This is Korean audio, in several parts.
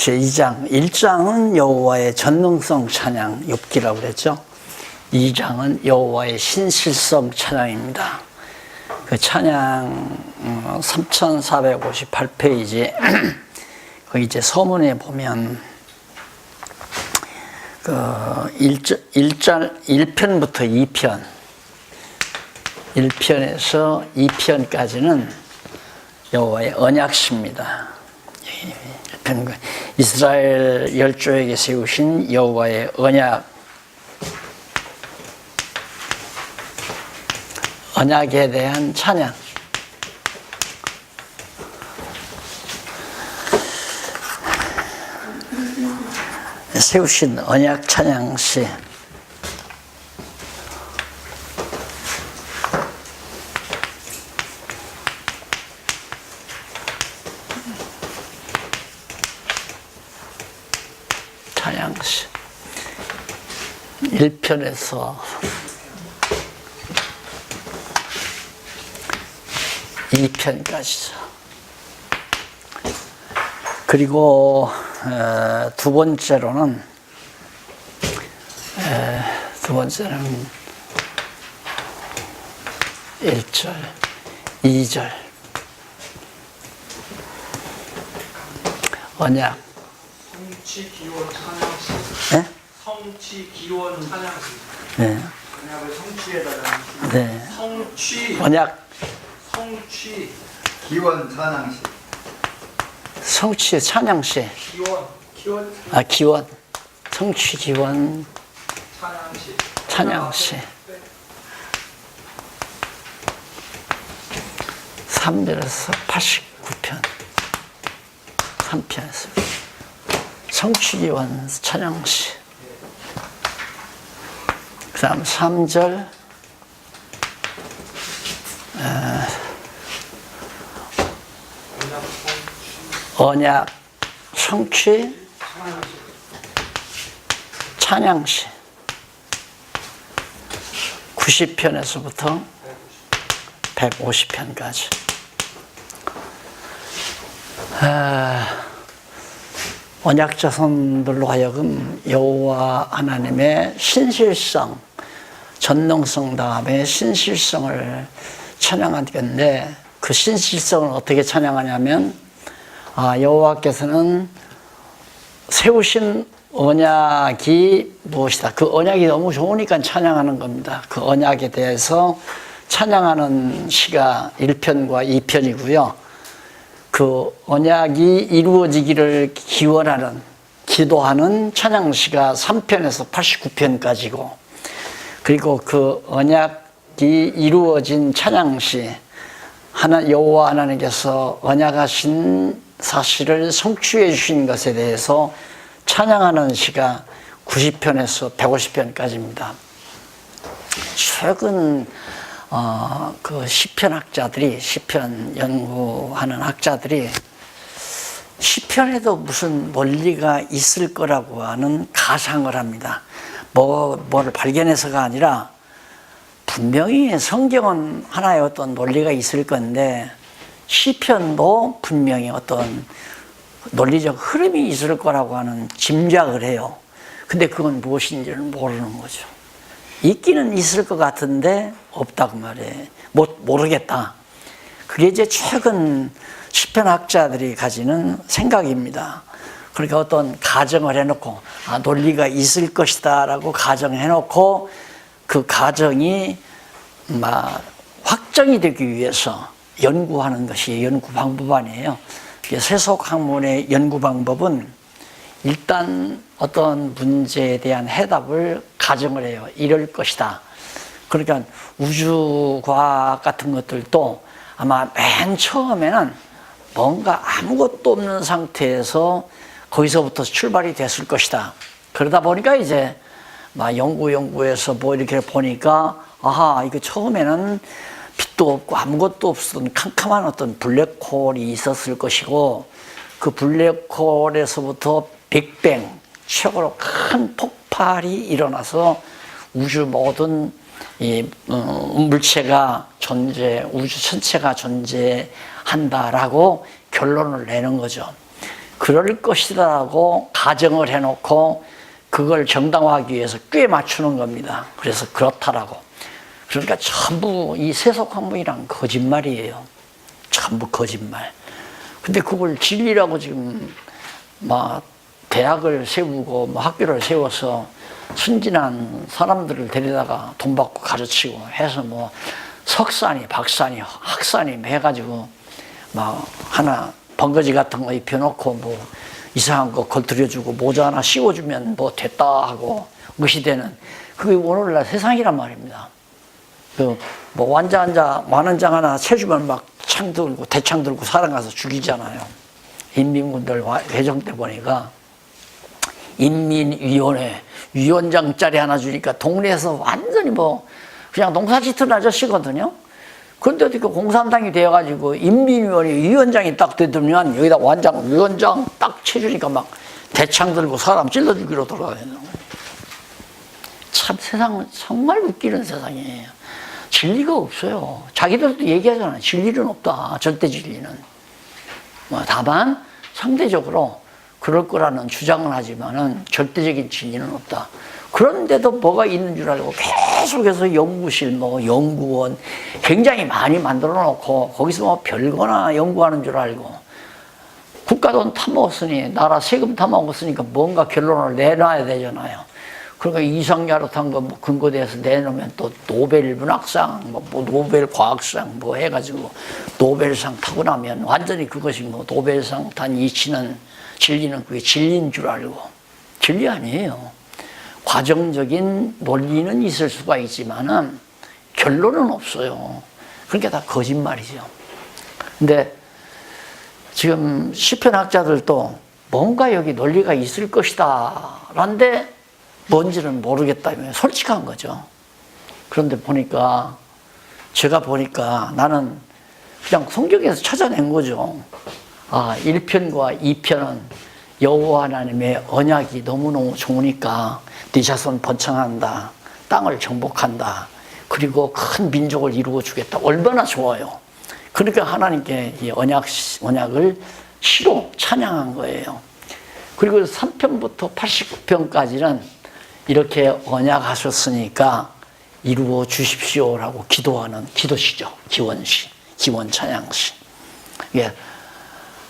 그렇죠. 2장. 1장은 여호와의 전능성 찬양 욥기라고 그랬죠. 2장은 여호와의 신실성 찬양입니다. 그 찬양 3458페이지 그 이제 서문에 보면 그 1편부터 2편 1편에서 2편까지는 여호와의 언약시입니다. 이스라엘 열조에게 세우신 여호와의 언약에 대한 찬양. 세우신 언약 찬양시. 찬양시. 1편에서 2편까지죠. 그리고 두 번째로는 1절, 2절 언약. 성취 기원 찬양시. 네? 성취 기원 찬양시. 네. 언약을 성취해달라는. 네. 성취. 언약. 성취. 기원 찬양시. 성취 찬양시. 기원. 아, 기원. 성취 기원 찬양시. 찬양시. 3절에서 89편. 3편에서. 성취 기원 찬양시. 그 다음 3절. 언약 성취 찬양시 90편에서부터 150편까지. 언약 자손들로 하여금 여호와 하나님의 신실성, 전능성 다음에 신실성을 찬양하겠는데, 그 신실성을 어떻게 찬양하냐면, 여호와께서는 세우신 언약이 무엇이다. 그 언약이 너무 좋으니까 찬양하는 겁니다. 그 언약에 대해서 찬양하는 시가 1편과 2편이고요. 그 언약이 이루어지기를 기원하는, 기도하는 찬양시가 3편에서 89편까지고, 그리고 그 언약이 이루어진 찬양시, 여호와 하나님께서 언약하신 사실을 성취해 주신 것에 대해서 찬양하는 시가 90편에서 150편까지입니다. 최근 그 시편학자들이, 시편 연구하는 학자들이 시편에도 무슨 논리가 있을 거라고 하는 가상을 합니다. 뭐를 발견해서가 아니라 분명히 성경은 하나의 어떤 논리가 있을 건데, 시편도 분명히 어떤 논리적 흐름이 있을 거라고 하는 짐작을 해요. 근데 그건 무엇인지를 모르는 거죠. 있기는 있을 것 같은데 없다고 말해. 모르겠다. 그게 이제 최근 시편학자들이 가지는 생각입니다. 그러니까 어떤 가정을 해놓고 논리가 있을 것이다 라고 가정해놓고, 그 가정이 확정이 되기 위해서 연구하는 것이 연구 방법 아니에요. 세속 학문의 연구 방법은 일단 어떤 문제에 대한 해답을 가정을 해요. 이럴 것이다. 그러니까 우주과학 같은 것들도 아마 맨 처음에는 뭔가 아무것도 없는 상태에서 거기서부터 출발이 됐을 것이다. 그러다 보니까 이제 연구에서 이렇게 보니까, 이거 처음에는 빛도 없고 아무것도 없었던 캄캄한 어떤 블랙홀이 있었을 것이고, 그 블랙홀에서부터 빅뱅, 최고로 큰 폭발이 일어나서 우주 모든 물체가 우주 전체가 존재한다라고 결론을 내는 거죠. 그럴 것이라고 가정을 해놓고 그걸 정당화하기 위해서 꽤 맞추는 겁니다. 그래서 그렇다라고. 그러니까 전부 이 세속학문이란 거짓말이에요. 전부 거짓말. 근데 그걸 진리라고 지금 막 대학을 세우고 뭐 학교를 세워서 순진한 사람들을 데려다가 돈 받고 가르치고 해서 뭐 석사니 박사니 학사니 해가지고 막 하나 번거지 같은 거 입혀놓고 뭐 이상한 거 걸들여주고 모자 하나 씌워주면 뭐 됐다 하고 무시되는 그게 오늘날 세상이란 말입니다. 그 뭐 완장한 하나 채주면 막 창 들고 대창 들고 사람 가서 죽이잖아요. 인민군들 회정 때 보니까 인민위원회 위원장 자리 하나 주니까 동네에서 완전히 뭐 그냥 농사 짓는 아저씨거든요. 그런데 어떻게 공산당이 되어가지고 인민위원회 위원장이 딱 되더면 여기다 위원장 딱 쳐주니까 막 대창 들고 사람 찔러 죽이러 돌아다니는 거예요. 참 세상은 정말 웃기는 세상이에요. 진리가 없어요. 자기들도 얘기하잖아요. 진리는 없다. 절대 진리는. 뭐 다만 상대적으로 그럴 거라는 주장은 하지만은 절대적인 진리는 없다. 그런데도 뭐가 있는 줄 알고 계속해서 연구실, 뭐 연구원 굉장히 많이 만들어 놓고 거기서 뭐 별거나 연구하는 줄 알고 국가 돈 타먹었으니 나라 세금 타먹었으니까 뭔가 결론을 내놔야 되잖아요. 그러니까 이상야릇한 거 뭐 근거대에서 내놓으면 또 노벨 문학상, 뭐 노벨 과학상 뭐 해가지고 노벨상 타고 나면 완전히 그것이 뭐 노벨상 단 이치는 진리는 그게 진리인 줄 알고 진리 아니에요. 과정적인 논리는 있을 수가 있지만은 결론은 없어요. 그러니까 다 거짓말이죠. 근데 지금 시편학자들도 뭔가 여기 논리가 있을 것이다 라는데 뭔지는 모르겠다. 솔직한 거죠. 그런데 보니까 제가 보니까 나는 그냥 성경에서 찾아낸 거죠. 아, 1편과 2편은 여호와 하나님의 언약이 너무너무 좋으니까 네 자손 번창한다. 땅을 정복한다. 그리고 큰 민족을 이루어 주겠다. 얼마나 좋아요. 그러니까 하나님께 이 언약을 시로 찬양한 거예요. 그리고 3편부터 89편까지는 이렇게 언약하셨으니까 이루어 주십시오라고 기도하는 기도시죠. 기원시, 기원 찬양시. 예.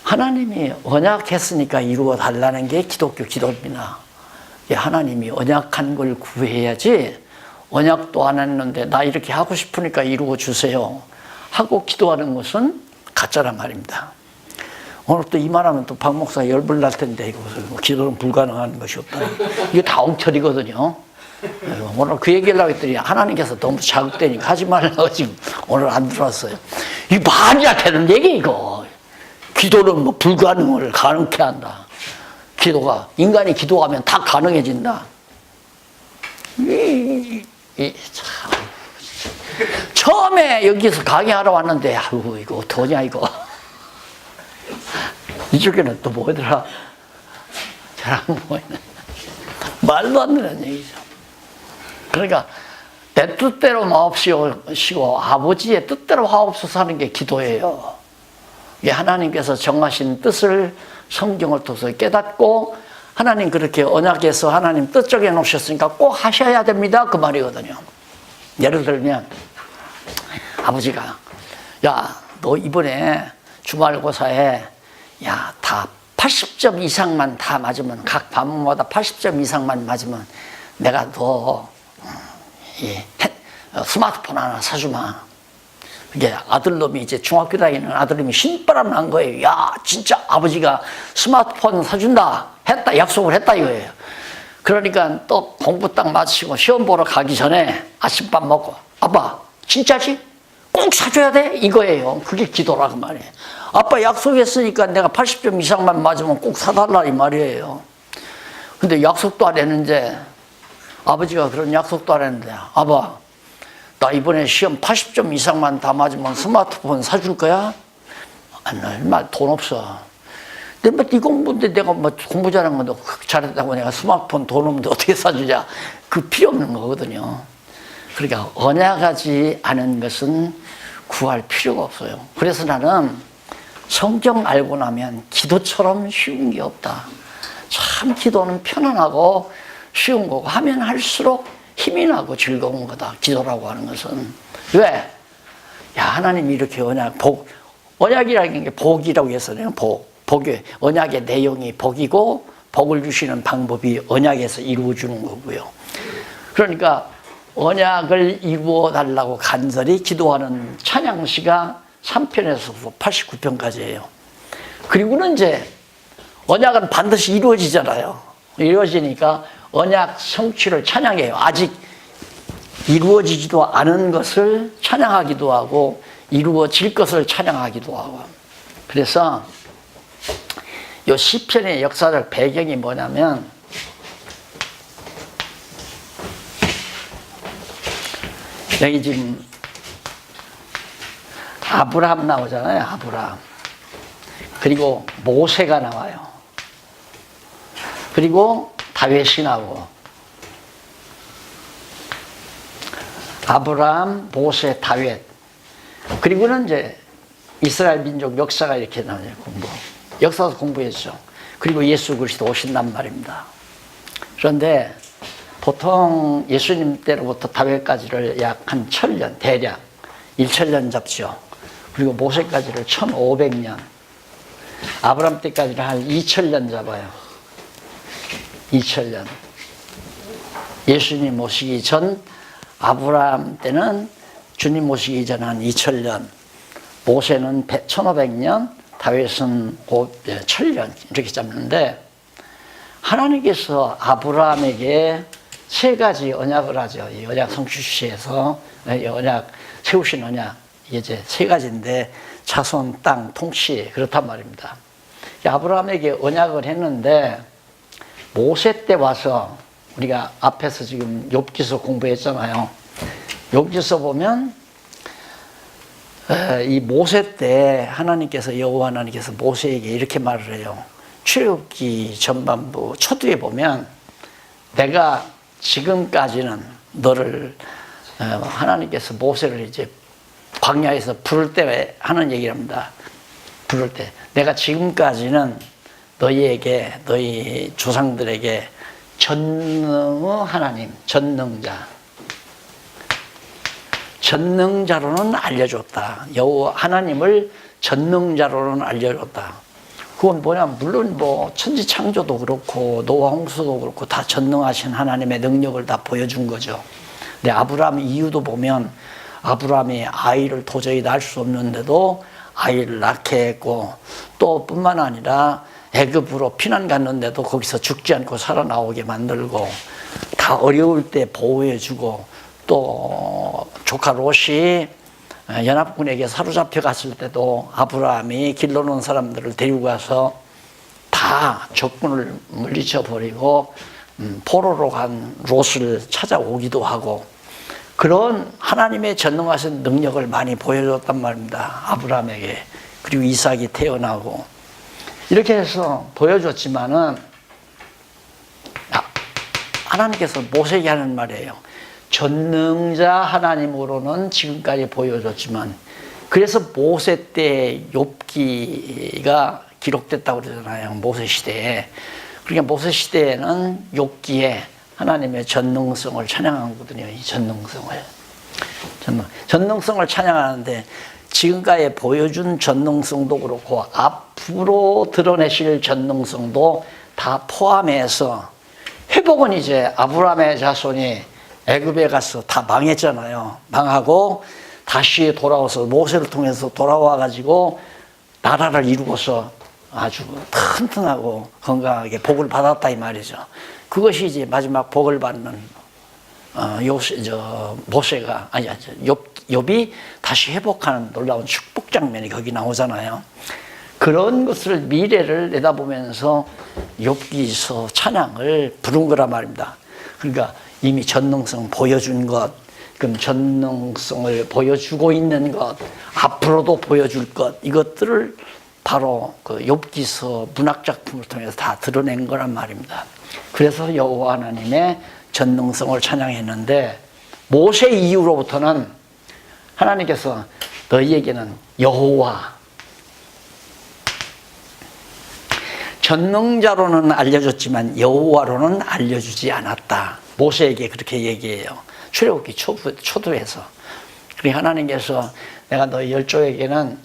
하나님이 언약했으니까 이루어 달라는 게 기독교 기도입니다. 예, 하나님이 언약한 걸 구해야지 언약도 안 했는데 나 이렇게 하고 싶으니까 이루어 주세요 하고 기도하는 것은 가짜란 말입니다. 오늘 또 이 말하면 또 박 목사 열불 날 텐데 이거 기도는 불가능한 것이 없다. 이게 다 엉터리거든요. 오늘 그 얘기를 하고 했더니 하나님께서 너무 자극되니까 하지 말라고 지금 오늘 안 들어왔어요. 이게 말이 안 되는 얘기 이거. 기도는 뭐 불가능을 가능케 한다. 기도가 인간이 기도하면 다 가능해진다. 참. 처음에 여기서 강의하러 왔는데 아이고 이거 어떡하냐 이거. 이쪽에는 또 뭐더라? 잘 안 보이네. 말도 안 되는 얘기죠. 그러니까 내 뜻대로 마옵시고 아버지의 뜻대로 하옵소서 하는 게 기도예요. 하나님께서 정하신 뜻을 성경을 통해서 깨닫고 하나님 그렇게 언약에서 하나님 뜻 정해 놓으셨으니까 꼭 하셔야 됩니다. 그 말이거든요. 예를 들면 아버지가 야, 너 이번에 주말고사에 야, 다 80점 이상만 다 맞으면 각 반문마다 80점 이상만 맞으면 내가 너 스마트폰 하나 사주마. 이제 아들놈이 이제 중학교 다니는 아들놈이 신바람 난 거예요. 야, 진짜 아버지가 스마트폰 사준다 했다 약속을 했다 이거예요. 그러니까 또 공부 딱 마치고 시험 보러 가기 전에 아침밥 먹고 아빠 진짜지? 꼭 사줘야 돼? 이거예요. 그게 기도라고 말이에요. 아빠 약속했으니까 내가 80점 이상만 맞으면 꼭 사달라 이 말이에요. 근데 약속도 안 했는데 아버지가 그런 약속도 안 했는데 아빠 나 이번에 시험 80점 이상만 다 맞으면 스마트폰 사줄 거야? 나 돈 없어. 근데 뭐 네 공부인데 내가 뭐 공부 잘한 건데 잘했다고 내가 스마트폰 돈 없는데 어떻게 사주냐? 그 필요 없는 거거든요. 그러니까 언약하지 않은 것은 구할 필요가 없어요. 그래서 나는 성경 알고 나면 기도처럼 쉬운 게 없다. 참 기도는 편안하고 쉬운 거고 하면 할수록 힘이 나고 즐거운 거다. 기도라고 하는 것은. 왜? 야, 하나님이 이렇게 언약이라는 게 복이라고 했어요. 복이, 언약의 내용이 복이고 복을 주시는 방법이 언약에서 이루어주는 거고요. 그러니까 언약을 이루어 달라고 간절히 기도하는 찬양시가 3편에서 89편까지예요. 그리고는 이제 언약은 반드시 이루어지잖아요. 이루어지니까 언약 성취를 찬양해요. 아직 이루어지지도 않은 것을 찬양하기도 하고 이루어질 것을 찬양하기도 하고. 그래서 이 시편의 역사적 배경이 뭐냐면 여기 지금 아브라함 나오잖아요. 아브라함. 그리고 모세가 나와요. 그리고 다윗이 나오고 아브라함, 모세, 다윗. 그리고는 이제 이스라엘 민족 역사가 이렇게 나와요. 역사도 공부했죠. 그리고 예수 그리스도 오신단 말입니다. 그런데 보통 예수님 때로부터 다윗까지를 약 한 1000년, 대략 1000년 잡죠. 그리고 모세까지를 1500년, 아브라함 때까지를 한 2000년 잡아요. 2000년. 예수님 모시기 전, 아브라함 때는 주님 모시기 전 한 2000년, 모세는 1500년, 다윗은 1000년 이렇게 잡는데 하나님께서 아브라함에게 세 가지 언약을 하죠. 이 언약 성취시에서 언약 세우신 언약 이제 세 가지인데 자손, 땅, 통치 그렇단 말입니다. 아브라함에게 언약을 했는데 모세 때 와서 우리가 앞에서 지금 욥기서 공부했잖아요. 욥기서 보면 이 모세 때 하나님께서 여호와 하나님께서 모세에게 이렇게 말을 해요. 출애굽기 전반부 초두에 보면 내가 지금까지는 너를 하나님께서 모세를 이제 광야에서 부를 때 하는 얘기랍니다. 부를 때 내가 지금까지는 너희에게 너희 조상들에게 전능의 하나님, 전능자로는 알려줬다. 여호와 하나님을 전능자로는 알려줬다. 그건 뭐냐? 물론 뭐 천지 창조도 그렇고 노아 홍수도 그렇고 다 전능하신 하나님의 능력을 다 보여준 거죠. 근데 아브라함 이유도 보면 아브라함이 아이를 도저히 낳을 수 없는데도 아이를 낳게 했고 또 뿐만 아니라 애굽으로 피난 갔는데도 거기서 죽지 않고 살아나오게 만들고 다 어려울 때 보호해주고 또 조카 롯이 연합군에게 사로잡혀 갔을 때도 아브라함이 길러 놓은 사람들을 데리고 가서 다 적군을 물리쳐 버리고 포로로 간 롯을 찾아오기도 하고 그런 하나님의 전능하신 능력을 많이 보여줬단 말입니다. 아브라함에게. 그리고 이삭이 태어나고 이렇게 해서 보여줬지만은 하나님께서 모세에게 하는 말이에요. 전능자 하나님으로는 지금까지 보여줬지만 그래서 모세 때 욥기가 기록됐다고 그러잖아요. 모세 시대에. 그러니까 모세 시대에는 욥기에 하나님의 전능성을 찬양하거든요. 이 전능성을. 전능성을 찬양하는데 지금까지 보여준 전능성도 그렇고 앞으로 드러내실 전능성도 다 포함해서 회복은 이제 아브라함의 자손이 애굽에 가서 다 망했잖아요. 망하고 다시 돌아와서 모세를 통해서 돌아와가지고 나라를 이루어서 아주 튼튼하고 건강하게 복을 받았다 이 말이죠. 그것이 이제 마지막 복을 받는 모세가 욥이 다시 회복하는 놀라운 축복 장면이 거기 나오잖아요. 그런 것을 미래를 내다보면서 욥기서 찬양을 부른 거란 말입니다. 그러니까 이미 전능성 보여준 것, 그럼 전능성을 보여주고 있는 것, 앞으로도 보여줄 것, 이것들을 바로 그 욥기서 문학 작품을 통해서 다 드러낸 거란 말입니다. 그래서 여호와 하나님의 전능성을 찬양했는데 모세 이후로부터는 하나님께서 너희에게는 여호와 전능자로는 알려줬지만 여호와로는 알려주지 않았다. 모세에게 그렇게 얘기해요. 출애굽기 초두에서. 그러니까 하나님께서 내가 너희 열조에게는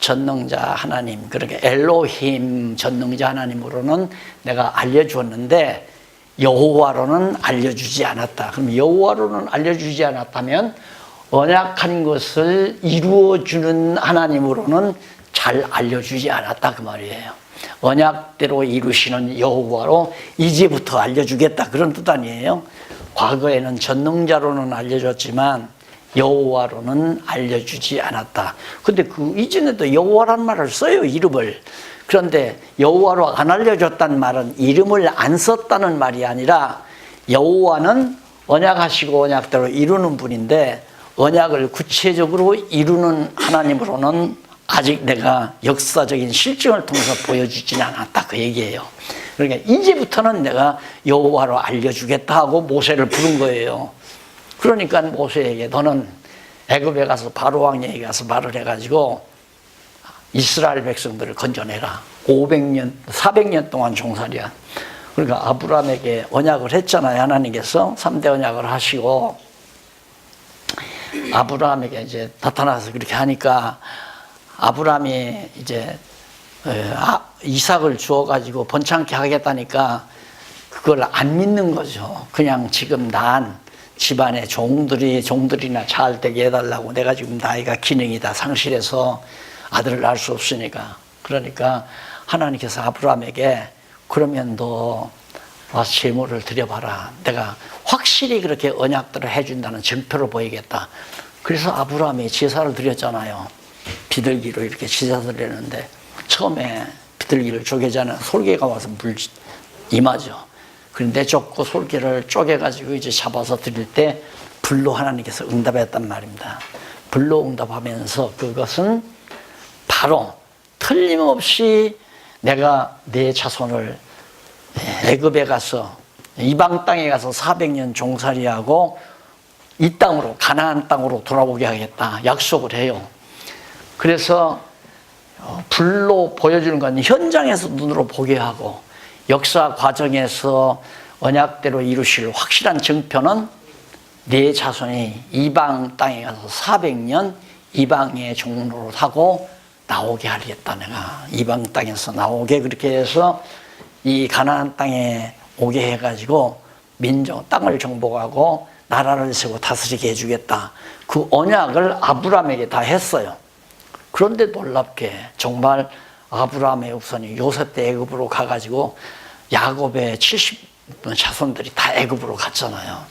전능자 하나님, 그러니까 엘로힘 전능자 하나님으로는 내가 알려주었는데 여호와로는 알려주지 않았다. 그럼 여호와로는 알려주지 않았다면 언약한 것을 이루어주는 하나님으로는 잘 알려주지 않았다 그 말이에요. 언약대로 이루시는 여호와로 이제부터 알려주겠다 그런 뜻 아니에요. 과거에는 전능자로는 알려줬지만 여호와로는 알려주지 않았다. 근데 그 이전에도 여호와라는 말을 써요, 이름을. 그런데 여호와로 안 알려줬다는 말은 이름을 안 썼다는 말이 아니라 여호와는 언약하시고 언약대로 이루는 분인데 언약을 구체적으로 이루는 하나님으로는 아직 내가 역사적인 실증을 통해서 보여주지는 않았다 그 얘기예요. 그러니까 이제부터는 내가 여호와로 알려주겠다 하고 모세를 부른 거예요. 그러니까 모세에게 너는 애굽에 가서 바로 왕에게 가서 말을 해가지고 이스라엘 백성들을 건져내라. 400년 동안 종살이야. 그러니까 아브라함에게 언약을 했잖아요. 하나님께서 3대 언약을 하시고 아브라함에게 이제 나타나서 그렇게 하니까 아브라함이 이제 이삭을 주어가지고 번창케 하겠다니까 그걸 안 믿는 거죠. 그냥 지금 난 집안의 종들이나 잘 되게 해달라고 내가 지금 나이가 기능이 다 상실해서 아들을 낳을 수 없으니까. 그러니까 하나님께서 아브라함에게 그러면 너 와서 제물을 드려봐라. 내가 확실히 그렇게 언약들을 해준다는 증표를 보이겠다. 그래서 아브라함이 제사를 드렸잖아요. 비둘기로 이렇게 제사를 드렸는데 처음에 비둘기를 쪼개자는 솔개가 와서 물 임하죠. 그런데 쫓고 솔개를 쪼개가지고 이제 잡아서 드릴 때 불로 하나님께서 응답했단 말입니다. 불로 응답하면서 그것은 바로 틀림없이 내가 내 자손을 애굽에 가서 이방 땅에 가서 400년 종살이하고 이 땅으로 가나안 땅으로 돌아오게 하겠다 약속을 해요. 그래서 불로 보여주는 건 현장에서 눈으로 보게 하고 역사 과정에서 언약대로 이루실 확실한 증표는 내 자손이 이방 땅에 가서 400년 이방의 종로를 하고 나오게 하겠다. 내가 이방 땅에서 나오게 그렇게 해서 이 가나안 땅에 오게 해가지고 민족 땅을 정복하고 나라를 세우고 다스리게 해주겠다. 그 언약을 아브라함에게 다 했어요. 그런데 놀랍게 정말 아브라함의 후손이 요셉 때 애굽으로 가가지고 야곱의 70 자손들이 다 애굽으로 갔잖아요.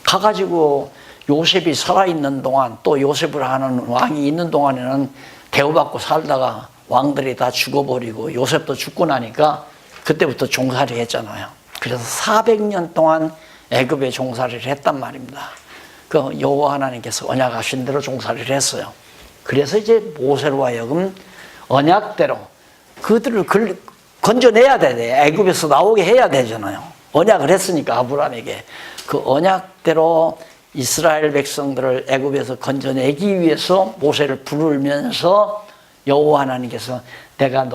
가가지고 요셉이 살아있는 동안 또 요셉을 하는 왕이 있는 동안에는 대우받고 살다가 왕들이 다 죽어버리고 요셉도 죽고 나니까 그때부터 종살이 했잖아요. 그래서 400년 동안 애굽에 종살이를 했단 말입니다. 그 여호와 하나님께서 언약하신 대로 종살이를 했어요. 그래서 이제 모세로 하여금 언약대로 그들을 건져내야 돼. 애굽에서 나오게 해야 되잖아요. 언약을 했으니까 아브라함에게 그 언약대로 이스라엘 백성들을 애굽에서 건져내기 위해서 모세를 부르면서 여호와 하나님께서 내가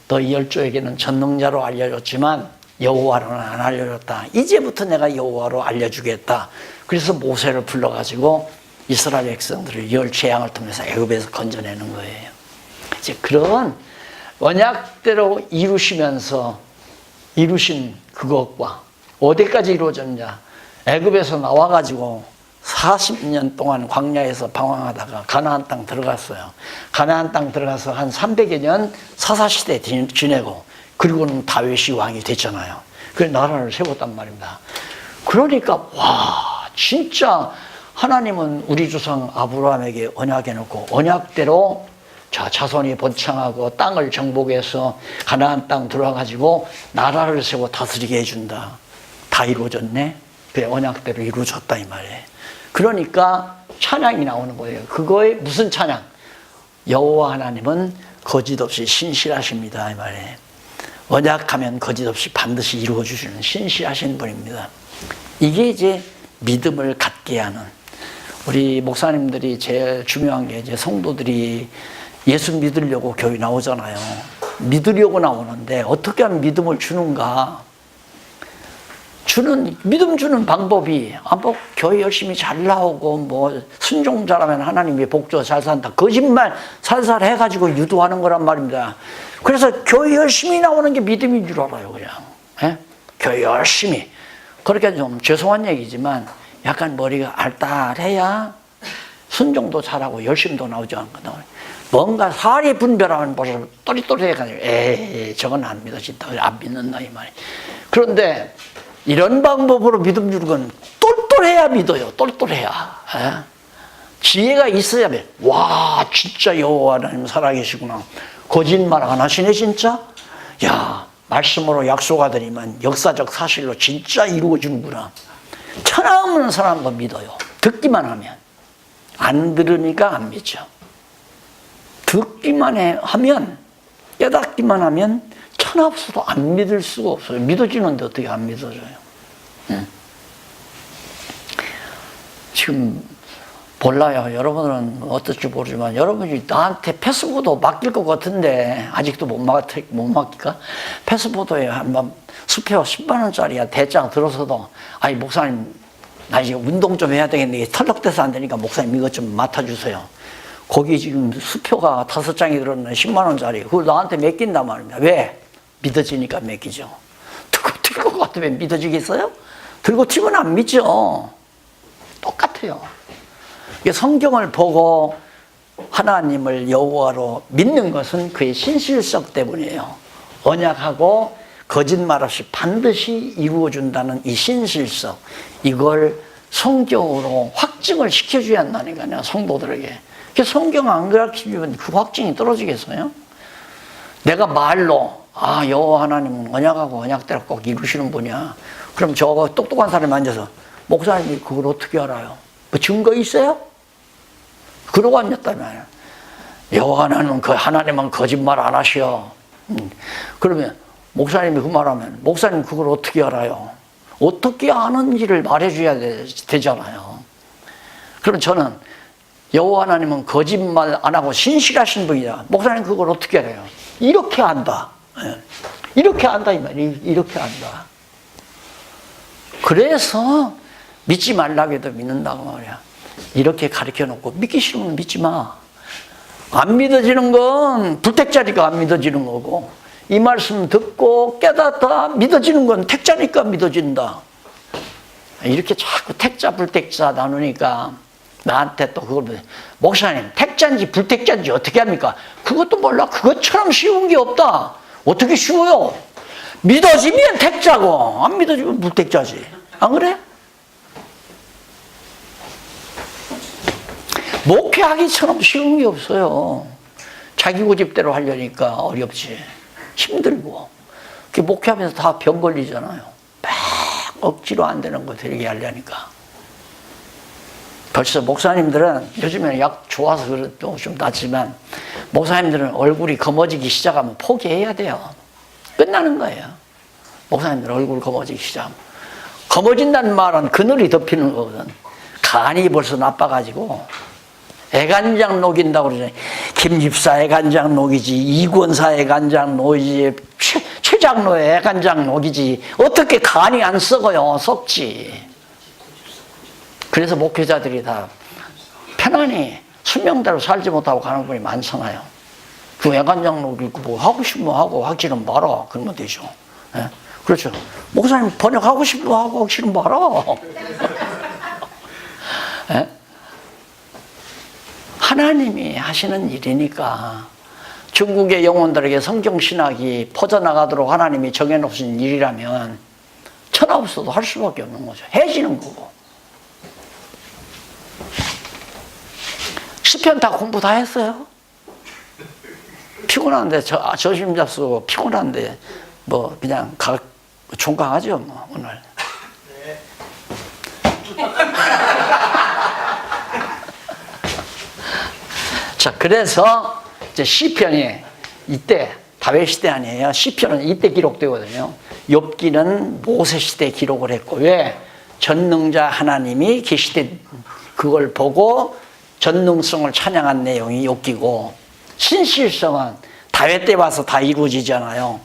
너희 열조에게는 전능자로 알려줬지만 여호와로는 안 알려줬다. 이제부터 내가 여호와로 알려주겠다. 그래서 모세를 불러가지고 이스라엘 백성들을 열 재앙을 통해서 애굽에서 건져내는 거예요. 이제 그런 언약대로 이루시면서 이루신 그것과 어디까지 이루어졌냐? 애굽에서 나와가지고 40년 동안 광야에서 방황하다가 가나안 땅 들어갔어요. 가나안 땅 들어가서 한 300여 년 사사시대 지내고 그리고는 다윗이 왕이 됐잖아요. 그 나라를 세웠단 말입니다. 그러니까 와 진짜 하나님은 우리 조상 아브라함에게 언약해놓고 언약대로 자손이 번창하고 땅을 정복해서 가나안 땅 들어와가지고 나라를 세워 다스리게 해준다. 다 이루어졌네. 그래 언약대로 이루어졌다 이 말이에요. 그러니까 찬양이 나오는 거예요. 그거에 무슨 찬양? 여호와 하나님은 거짓없이 신실하십니다 이 말이에요. 언약하면 거짓없이 반드시 이루어주시는 신실하신 분입니다. 이게 이제 믿음을 갖게 하는 우리 목사님들이 제일 중요한 게 이제 성도들이 예수 믿으려고 교회 나오잖아요. 믿으려고 나오는데 어떻게 하면 믿음을 주는가? 믿음 주는 방법이 뭐 교회 열심히 잘 나오고 뭐 순종 잘하면 하나님이 복주어 잘 산다. 거짓말 살살 해가지고 유도하는 거란 말입니다. 그래서 교회 열심히 나오는 게 믿음인 줄 알아요, 그냥. 예? 교회 열심히. 그렇게 좀 죄송한 얘기지만 약간 머리가 알딸해야 순종도 잘하고 열심도 나오지 않거든. 뭔가 살이 분별하면 벌써 또리또리해가지고 에이 저건 안 믿어진다, 안 믿는다 이 말이. 그런데 이런 방법으로 믿음 주는 건 똘똘해야 믿어요. 똘똘해야. 에? 지혜가 있어야 돼. 와 진짜 여호와 하나님 살아계시구나. 거짓말 안 하시네 진짜. 야 말씀으로 약속하더니만 역사적 사실로 진짜 이루어지는구나. 천하 없는 사람도 믿어요. 듣기만 하면. 안 들으니까 안 믿죠. 듣기만 하면, 깨닫기만 하면 천하 없어도 안 믿을 수가 없어요. 믿어지는데 어떻게 안 믿어져요? 응. 지금 몰라요. 여러분은 어떨지 모르지만 여러분이 나한테 패스보도 맡길 것 같은데 아직도 못 맡길까? 패스보도에 한번 수표 10만 원짜리야 대장 들어서도 아니 목사님 나 이제 운동 좀 해야 되겠네. 털럭대서 안 되니까 목사님 이것 좀 맡아주세요. 거기 지금 수표가 5장이 들었는 10만 원짜리 그걸 나한테 맡긴단 말입니다. 왜? 믿어지니까 맡기죠. 들 것 같으면 믿어지겠어요? 들고 튀면 안 믿죠. 똑같아요. 성경을 보고 하나님을 여호와로 믿는 것은 그의 신실성 때문이에요. 언약하고 거짓말 없이 반드시 이루어준다는 이 신실성, 이걸 성경으로 확증을 시켜줘야 한다니까요, 성도들에게. 성경 안 가르치면 그 확증이 떨어지겠어요? 내가 말로 여호와 하나님은 언약하고 언약대로 꼭 이루시는 분이야. 그럼 저 똑똑한 사람이 앉아서 목사님이 그걸 어떻게 알아요? 뭐 증거 있어요? 그러고 앉았다면 여호와 하나님은 거짓말 안 하셔. 그러면 목사님이 그 말하면 목사님 그걸 어떻게 알아요? 어떻게 아는지를 말해줘야 되잖아요. 그럼 저는 여호와 하나님은 거짓말 안 하고 신실하신 분이다. 목사님 그걸 어떻게 알아요? 이렇게 안다. 이렇게 안다 이 말이에요. 이렇게 안다. 그래서 믿지 말라고 해도 믿는다고 말이야. 이렇게 가르쳐 놓고 믿기 싫으면 믿지 마. 안 믿어지는 건 불택자니까 안 믿어지는 거고 이 말씀 듣고 깨닫다 믿어지는 건 택자니까 믿어진다. 이렇게 자꾸 택자 불택자 나누니까 나한테 또 그걸 목사님 택자인지 불택자인지 어떻게 합니까? 그것도 몰라. 그것처럼 쉬운 게 없다. 어떻게 쉬워요? 믿어지면 택자고 안 믿어지면 불택자지. 안 그래? 목회하기처럼 쉬운 게 없어요. 자기 고집대로 하려니까 어렵지. 힘들고. 목회하면서 다 병 걸리잖아요. 막 억지로 안 되는 거 되게 하려니까. 벌써 목사님들은 요즘에는 약 좋아서 그래도 좀 낫지만 목사님들은 얼굴이 검어지기 시작하면 포기해야 돼요. 끝나는 거예요. 목사님들 얼굴 검어지기 시작하면. 검어진다는 말은 그늘이 덮이는 거거든. 간이 벌써 나빠가지고 애간장 녹인다고 그러잖아요. 김집사 애간장 녹이지, 이권사 애간장 녹이지, 최장로의 애간장 녹이지. 어떻게 간이 안 썩어요? 썩지. 그래서 목회자들이 다 편안히 수명대로 살지 못하고 가는 분이 많잖아요. 그 애간장 녹이고 뭐 하고 싶으면 하고 하기 싫으면 말아. 그러면 되죠. 예? 그렇죠. 목사님 번역하고 싶으면 하고 하기 싫으면 말아. 예? 하나님이 하시는 일이니까 중국의 영혼들에게 성경신학이 퍼져나가도록 하나님이 정해놓으신 일이라면 천하 없어도 할 수밖에 없는 거죠. 해지는 거고. 시편 다 공부 다 했어요? 피곤한데 저심 잡수고 피곤한데 뭐 그냥 종강하죠 뭐 오늘. 네. 자, 그래서 이제 시편이 이때 다윗 시대 아니에요. 시편은 이때 기록되거든요. 욥기는 모세 시대 기록을 했고 왜? 전능자 하나님이 계시되 그걸 보고 전능성을 찬양한 내용이 욥기고 신실성은 다윗 때 와서 다 이루어지잖아요.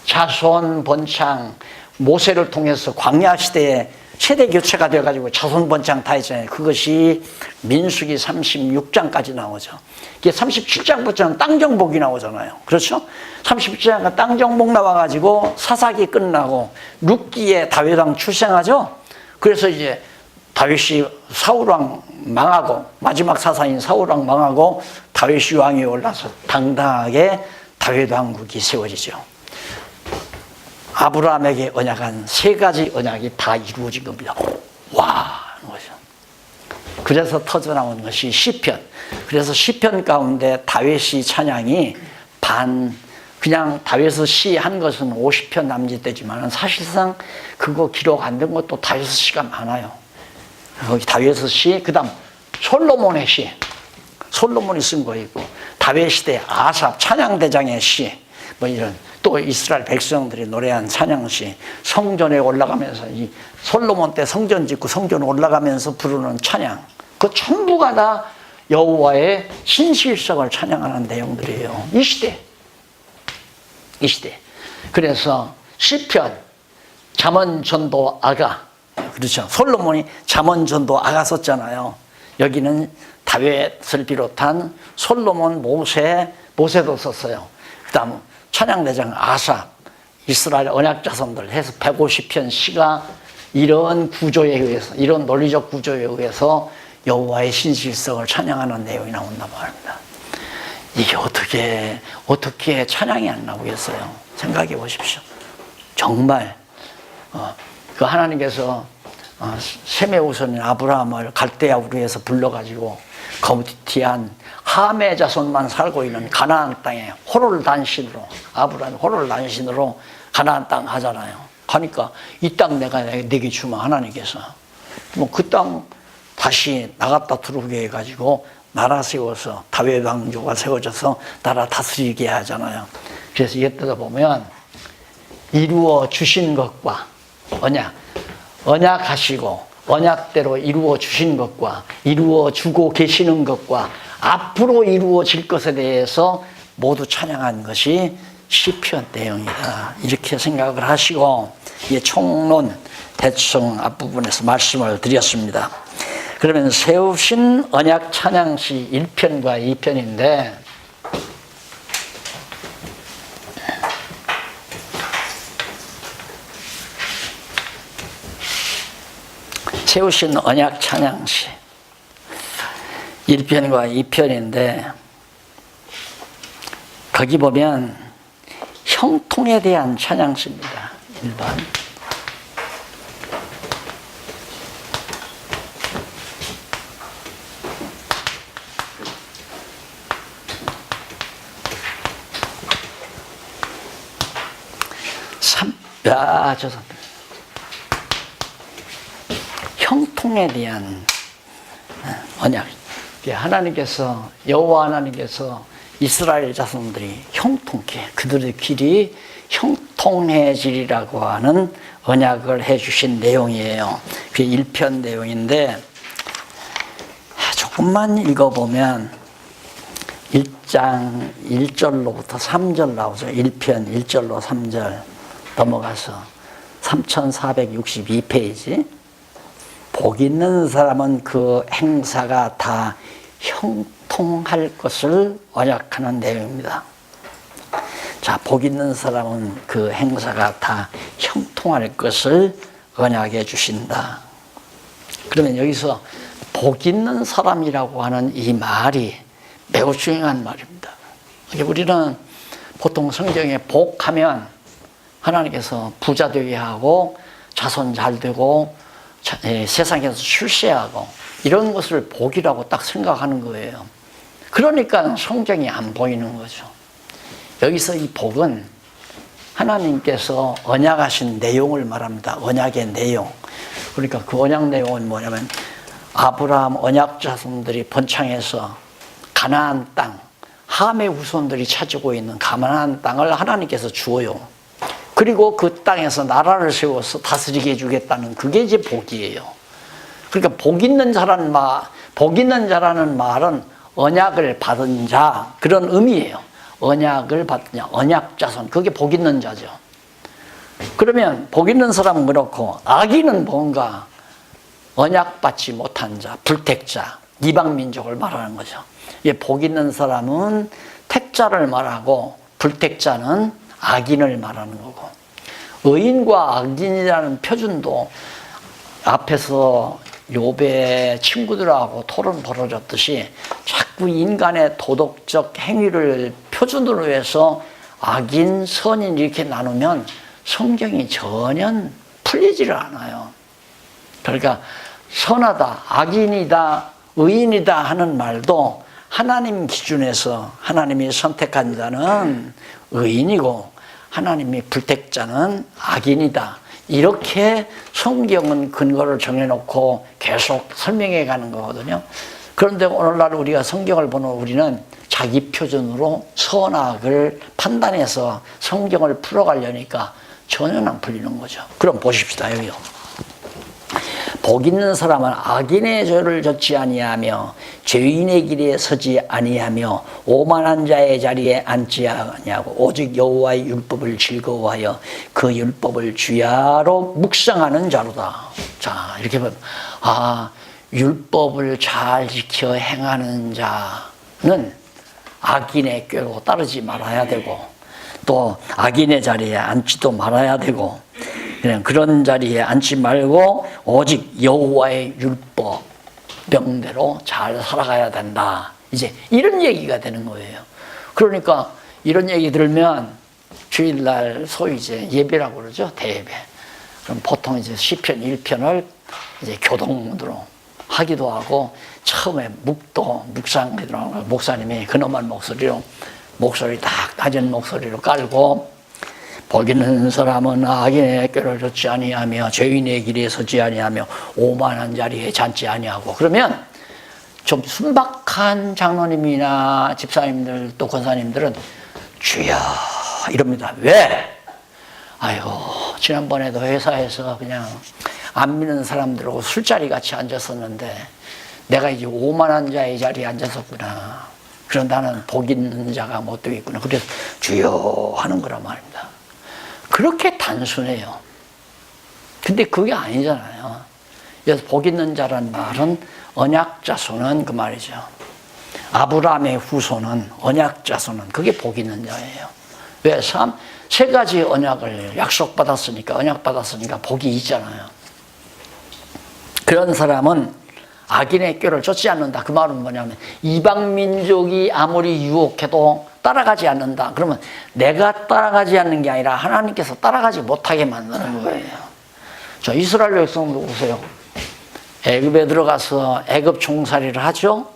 자손 번창, 모세를 통해서 광야 시대에 세대 교체가 되어가지고 자손 번창 다 했잖아요. 그것이 민수기 36장까지 나오죠. 이게 37장부터는 땅 정복이 나오잖아요. 그렇죠? 37장은 땅 정복 나와가지고 사사기 끝나고 룻기에 다윗 왕 출생하죠. 그래서 이제 다윗이 사울 왕 망하고 마지막 사사인 사울 왕 망하고 다윗이 왕이 올라서 당당하게 다윗 왕국이 세워지죠. 아브라함에게 언약한 3가지 언약이 다 이루어진 겁니다. 와, 하는 거죠. 그래서 터져나온 것이 시편. 그래서 시편 가운데 다윗이 찬양이 그냥 다윗의 시한 것은 50편 남짓되지만 사실상 그거 기록 안 된 것도 다윗의 시가 많아요. 거기 다윗의 시, 그 다음 솔로몬의 시. 솔로몬이 쓴 거 있고, 다윗 시대 아삽 찬양대장의 시, 뭐 이런, 또 이스라엘 백성들이 노래한 찬양시, 성전에 올라가면서 이 솔로몬 때 성전 짓고 성전 올라가면서 부르는 찬양, 그 전부가 다 여호와의 신실성을 찬양하는 내용들이에요. 이 시대. 그래서 시편, 잠언전도 아가, 그렇죠. 솔로몬이 잠언전도 아가 썼잖아요. 여기는 다윗을 비롯한 솔로몬, 모세도 썼어요. 그 다음 찬양대장 아삽, 이스라엘 언약 자손들 해서 150편 시가 이런 구조에 의해서, 이런 논리적 구조에 의해서 여호와의 신실성을 찬양하는 내용이 나온단 말입니다. 이게 어떻게 찬양이 안 나오겠어요? 생각해 보십시오. 정말 그 하나님께서 셈의 우선인 아브라함을 갈대아 우르에서 불러가지고 거무튀한 함의 자손만 살고 있는 가나안 땅에 호롤단신으로, 아브라함이 호롤단신으로 가나안 땅 하잖아요. 하니까 이 땅 내가 내게 주마, 하나님께서. 뭐 그 땅 다시 나갔다 들어오게 해가지고 나라 세워서 다윗 왕조가 세워져서 나라 다스리게 하잖아요. 그래서 이에 뜯어보면 이루어 주신 것과 언약하시고 언약대로 이루어 주신 것과 이루어 주고 계시는 것과 앞으로 이루어질 것에 대해서 모두 찬양한 것이 시편 내용이다. 이렇게 생각을 하시고 이 총론 대충 앞부분에서 말씀을 드렸습니다. 그러면 세우신 언약 찬양시 1편과 2편인데 세우신 언약 찬양시 1편과 2편인데 거기 보면 형통에 대한 찬양시입니다. 1번. 죄송합니다. 형통에 대한 언약. 하나님께서, 여호와 하나님께서 이스라엘 자손들이 형통케, 그들의 길이 형통해지리라고 하는 언약을 해주신 내용이에요. 그게 1편 내용인데 조금만 읽어보면 1장 1절로부터 3절 나오죠. 1편 1절로 3절 넘어가서 3462페이지. 복 있는 사람은 그 행사가 다 형통할 것을 언약하는 내용입니다. 자, 복 있는 사람은 그 행사가 다 형통할 것을 언약해 주신다. 그러면 여기서 복 있는 사람이라고 하는 이 말이 매우 중요한 말입니다. 우리는 보통 성경에 복하면 하나님께서 부자 되게 하고 자손 잘 되고 세상에서 출세하고 이런 것을 복이라고 딱 생각하는 거예요. 그러니까 성경이 안 보이는 거죠. 여기서 이 복은 하나님께서 언약하신 내용을 말합니다. 언약의 내용. 그러니까 그 언약 내용은 뭐냐면 아브라함 언약 자손들이 번창해서 가나안 땅, 함의 후손들이 차지고 있는 가나안 땅을 하나님께서 주어요. 그리고 그 땅에서 나라를 세워서 다스리게 해주겠다는 그게 이제 복이에요. 그러니까 복 있는 자라는 말은 언약을 받은 자, 그런 의미예요. 언약을 받느냐. 언약자손. 그게 복 있는 자죠. 그러면 복 있는 사람은 그렇고 악인은 뭔가 언약받지 못한 자, 불택자, 이방민족을 말하는 거죠. 복 있는 사람은 택자를 말하고 불택자는 악인을 말하는 거고, 의인과 악인이라는 표준도 앞에서 욥의 친구들하고 토론 벌어졌듯이 자꾸 인간의 도덕적 행위를 표준으로 해서 악인, 선인 이렇게 나누면 성경이 전혀 풀리지를 않아요. 그러니까 선하다, 악인이다, 의인이다 하는 말도 하나님 기준에서 하나님이 선택한 자는 의인이고 하나님이 불택자는 악인이다. 이렇게 성경은 근거를 정해놓고 계속 설명해 가는 거거든요. 그런데 오늘날 우리가 성경을 보는 우리는 자기 표준으로 선악을 판단해서 성경을 풀어가려니까 전혀 안 풀리는 거죠. 그럼 보십시다. 여기요. 복 있는 사람은 악인의 죄를 졌지 아니하며 죄인의 길에 서지 아니하며 오만한 자의 자리에 앉지 아니하고 오직 여호와의 율법을 즐거워하여 그 율법을 주야로 묵상하는 자로다. 자, 이렇게 보면 율법을 잘 지켜 행하는 자는 악인의 꾀로 따르지 말아야 되고 또 악인의 자리에 앉지도 말아야 되고 그냥 그런 자리에 앉지 말고 오직 여호와의 율법 명대로 잘 살아가야 된다. 이제 이런 얘기가 되는 거예요. 그러니까 이런 얘기 들으면 주일날 소위 이제 예배라고 그러죠. 대예배. 그럼 보통 이제 시편 1편을 이제 교동문으로 하기도 하고 처음에 묵상이더라고요. 목사님이 근엄한 목소리 딱 낮은 목소리로 깔고 복 있는 사람은 악인의 꾀를 좇지 아니하며 죄인의 길에 서지 아니하며 오만한 자리에 앉지 아니하고 그러면 좀 순박한 장로님이나 집사님들 또 권사님들은 주여 이럽니다. 왜? 아이고 지난번에도 회사에서 그냥 안 믿는 사람들하고 술자리 같이 앉았었는데 내가 이제 오만한 자의 자리에 앉았었구나. 그런 나는 복 있는 자가 못 되겠구나. 그래서 주여 하는 거란 말입니다. 그렇게 단순해요. 근데 그게 아니잖아요. 그래서 복 있는 자란 말은 언약자손은 그 말이죠. 아브라함의 후손은 언약자손은 그게 복 있는 자예요. 왜? 세 가지 언약을 언약받았으니까 복이 있잖아요. 그런 사람은 악인의 꾀를 쫓지 않는다. 그 말은 뭐냐면 이방민족이 아무리 유혹해도 따라가지 않는다. 그러면 내가 따라가지 않는 게 아니라 하나님께서 따라가지 못하게 만드는 거예요. 자, 이스라엘 백성도 보세요. 애굽에 들어가서 애굽 종살이를 하죠.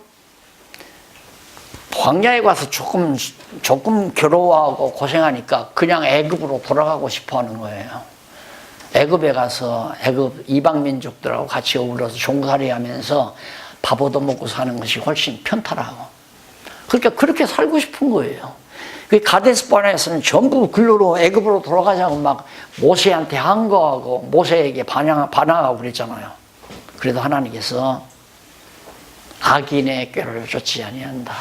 광야에 가서 조금 괴로워하고 고생하니까 그냥 애굽으로 돌아가고 싶어 하는 거예요. 애굽에 가서 애굽 이방 민족들하고 같이 어울려서 종살이 하면서 밥 얻어먹고 사는 것이 훨씬 편탈하고 그러니까 그렇게 살고 싶은 거예요. 가데스 바네아에서는 전부 글로로 애굽으로 돌아가자고 막 모세한테 항거하고 모세에게 반항하고 그랬잖아요. 그래도 하나님께서 악인의 꾀를 좇지 아니한다.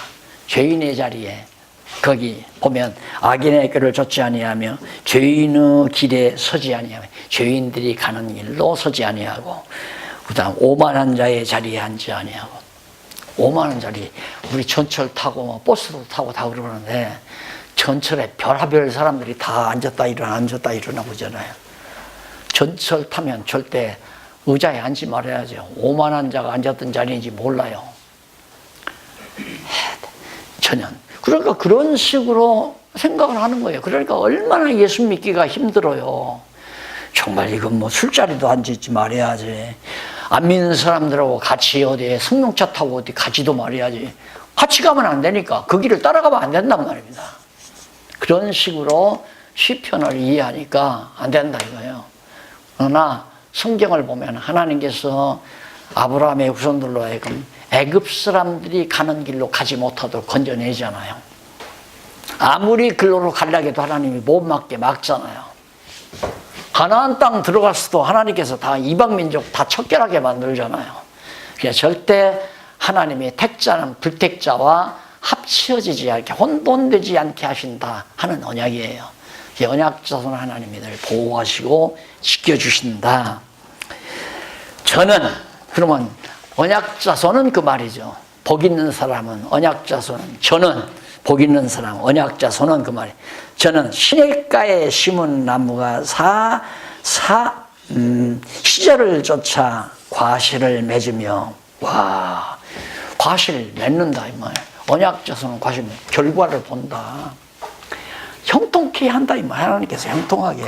죄인의 자리에 거기 보면 악인의 꾀를 좇지 아니하며 죄인의 길에 서지 아니하며 죄인들이 가는 길로 서지 아니하고 그다음 오만한 자의 자리에 앉지 아니하고 오만한 자리 우리 전철 타고 버스도 타고 다 그러는데 전철에 별하별 사람들이 다 앉았다 일어나 보잖아요. 전철 타면 절대 의자에 앉지 말아야죠. 오만한 자가 앉았던 자리인지 몰라요. 전혀. 그러니까 그런 식으로 생각을 하는 거예요. 그러니까 얼마나 예수 믿기가 힘들어요. 정말 이건 뭐 술자리도 앉지 말아야지. 안 믿는 사람들하고 같이 어디에 승용차 타고 어디 가지도 말아야지. 같이 가면 안 되니까 그 길을 따라가면 안 된단 말입니다. 그런 식으로 시편을 이해하니까 안 된다 이거예요. 그러나 성경을 보면 하나님께서 아브라함의 후손들로 하여금 애굽 사람들이 가는 길로 가지 못하도록 건져내잖아요. 아무리 글로로 가려고 해도 하나님이 못 막게 막잖아요. 가나안 땅 들어갔어도 하나님께서 다 이방 민족 다 척결하게 만들잖아요. 그러니까 절대 하나님의 택자는 불택자와 합쳐지지 않게 혼돈되지 않게 하신다 하는 언약이에요. 이 언약자손 하나님이 늘 보호하시고 지켜주신다. 저는 그러면 언약자손은 그 말이죠. 복 있는 사람은 언약자손은 저는 복 있는 사람 언약자손은 그 말이에요. 저는 시냇가에 심은 나무가 시절을 쫓아 과실을 맺으며 와 과실 맺는다 이 말이에요. 언약자손은 과실 결과를 본다. 형통케 한다 이 말이에요. 하나님께서 형통하게.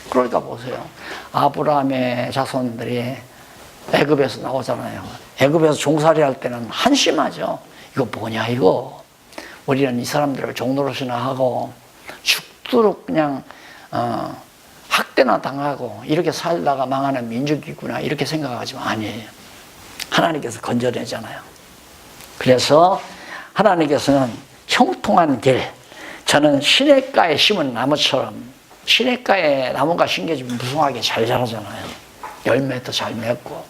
그러니까 보세요. 아브라함의 자손들이 애굽에서 나오잖아요. 애굽에서 종살이 할 때는 한심하죠. 이거 뭐냐 이거. 우리는 이 사람들을 종노릇이나 하고 죽도록 그냥 학대나 당하고 이렇게 살다가 망하는 민족이구나 이렇게 생각하지만 아니에요. 하나님께서 건져내잖아요. 그래서 하나님께서는 형통한 길, 저는 시냇가에 심은 나무처럼, 시냇가에 나무가 심겨지면 무성하게 잘 자라잖아요. 열매도 잘 맺고.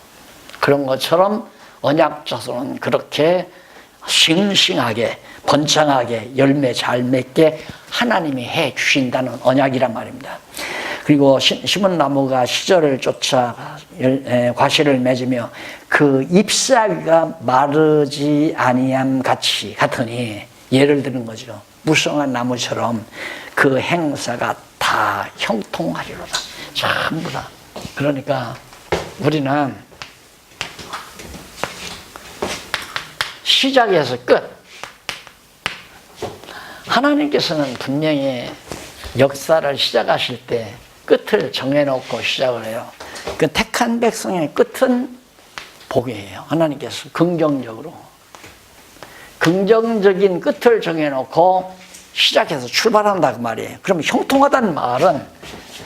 그런 것처럼 언약자손은 그렇게 싱싱하게 번창하게 열매 잘 맺게 하나님이 해 주신다는 언약이란 말입니다. 그리고 심은 나무가 시절을 쫓아 과실을 맺으며 그 잎사귀가 마르지 아니함 같으니, 예를 드는 거죠. 무성한 나무처럼 그 행사가 다 형통하리로다. 전부 다. 그러니까 우리는 시작에서 끝. 하나님께서는 분명히 역사를 시작하실 때 끝을 정해놓고 시작을 해요. 그 택한 백성의 끝은 복이에요. 하나님께서 긍정적인 끝을 정해놓고 시작해서 출발한다 그 말이에요. 그럼 형통하다는 말은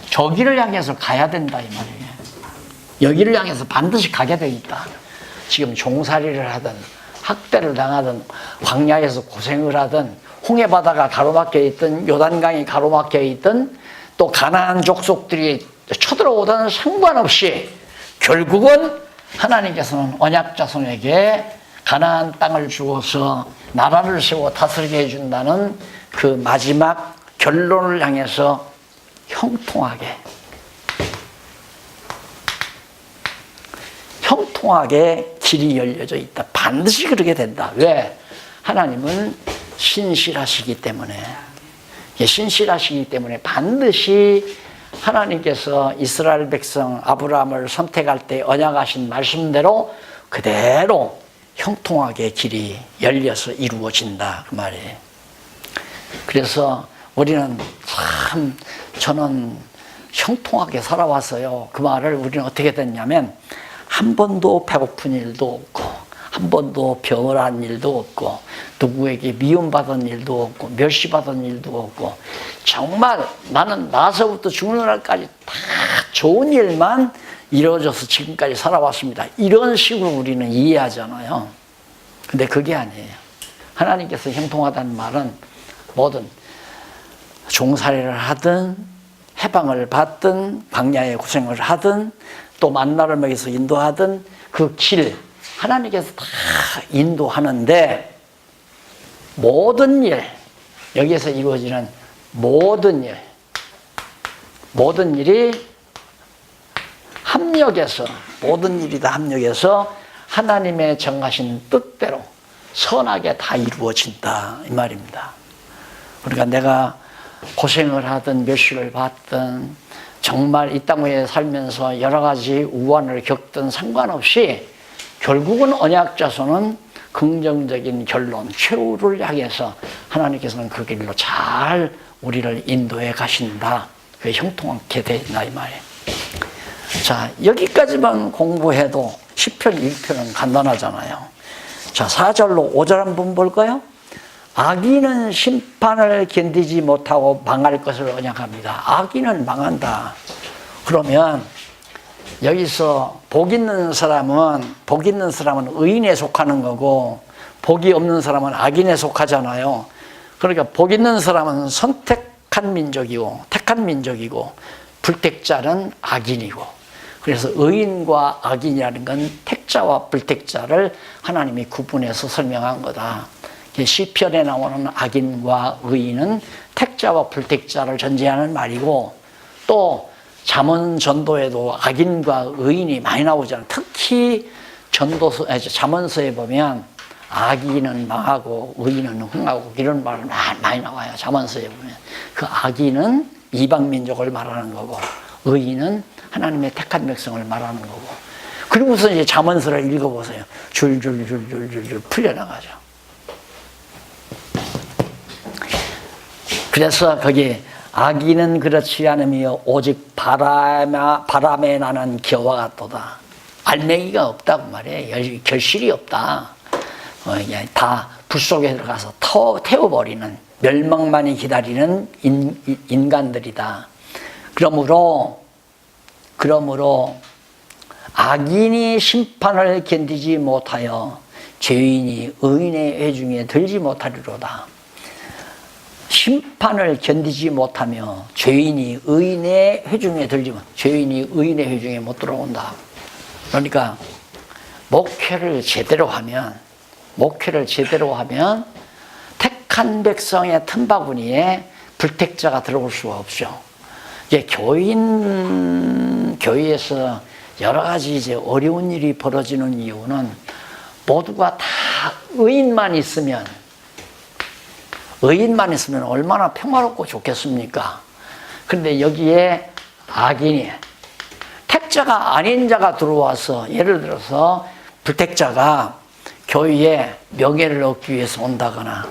저기를 향해서 가야 된다 이 말이에요. 여기를 향해서 반드시 가게 돼 있다. 지금 종살이를 하든 학대를 당하든 광야에서 고생을 하든 홍해바다가 가로막혀 있든 요단강이 가로막혀 있든 또 가나안 족속들이 쳐들어오든 상관없이 결국은 하나님께서는 언약자손에게 가나안 땅을 주어서 나라를 세워 다스리게 해준다는 그 마지막 결론을 향해서 형통하게 길이 열려져 있다. 반드시 그렇게 된다. 왜? 하나님은 신실하시기 때문에. 신실하시기 때문에 반드시 하나님께서 이스라엘 백성 아브라함을 선택할 때 언약하신 말씀대로 그대로 형통하게 길이 열려서 이루어진다 그 말이에요. 그래서 우리는 참 저는 형통하게 살아왔어요. 그 말을 우리는 어떻게 됐냐면 한 번도 배고픈 일도 없고 한 번도 병을 한 일도 없고 누구에게 미움받은 일도 없고 멸시받은 일도 없고 정말 나는 나서부터 죽는 날까지 다 좋은 일만 이루어져서 지금까지 살아왔습니다. 이런 식으로 우리는 이해하잖아요. 근데 그게 아니에요. 하나님께서 형통하다는 말은 뭐든 종살이를 하든 해방을 받든 광야의 고생을 하든 또 만나를 먹여서 인도하든 그 길 하나님께서 다 인도하는데 모든 일, 여기에서 이루어지는 모든 일이 합력해서 모든 일이 다 합력해서 하나님의 정하신 뜻대로 선하게 다 이루어진다 이 말입니다. 그러니까 내가 고생을 하든 멸시를 받든 정말 이 땅 위에 살면서 여러 가지 우환을 겪든 상관없이 결국은 언약자손은 긍정적인 결론, 최후를 향해서 하나님께서는 그 길로 잘 우리를 인도해 가신다. 그게 형통하게 된다 이 말이에요. 자, 여기까지만 공부해도 시편 1편은 간단하잖아요. 자, 4절로 5절 한번 볼까요? 악인은 심판을 견디지 못하고 망할 것을 언약합니다. 악인은 망한다. 그러면 여기서 복 있는 사람은 의인에 속하는 거고 복이 없는 사람은 악인에 속하잖아요. 그러니까 복 있는 사람은 선택한 민족이고 택한 민족이고 불택자는 악인이고, 그래서 의인과 악인이라는 건 택자와 불택자를 하나님이 구분해서 설명한 거다. 시편에 나오는 악인과 의인은 택자와 불택자를 전제하는 말이고, 또 잠언 전도에도 악인과 의인이 많이 나오잖아요. 특히 잠언서에 보면 악인은 망하고 의인은 흥하고 이런 말 많이 나와요. 잠언서에 보면 그 악인은 이방 민족을 말하는 거고, 의인은 하나님의 택한 백성을 말하는 거고. 그리고서 이제 잠언서를 읽어보세요. 줄줄줄줄줄줄 풀려나가죠. 그래서 거기 악인은 그렇지 않으며 오직 바람에 나는 기와 같도다. 알맹이가 없다고 말이에요. 결실이 없다. 다 불 속에 들어가서 태워버리는, 멸망만이 기다리는 인간들이다. 그러므로 악인이 심판을 견디지 못하여 죄인이 의인의 회중에 들지 못하리로다. 심판을 견디지 못하며 죄인이 의인의 회중에 죄인이 의인의 회중에 못 들어온다. 그러니까 목회를 제대로 하면 택한 백성의 틈바구니에 불택자가 들어올 수가 없죠. 이제 교회에서 여러 가지 이제 어려운 일이 벌어지는 이유는 모두가 다 의인만 있으면 얼마나 평화롭고 좋겠습니까? 그런데 여기에 악인이, 택자가 아닌 자가 들어와서, 예를 들어서 불택자가 교회에 명예를 얻기 위해서 온다거나,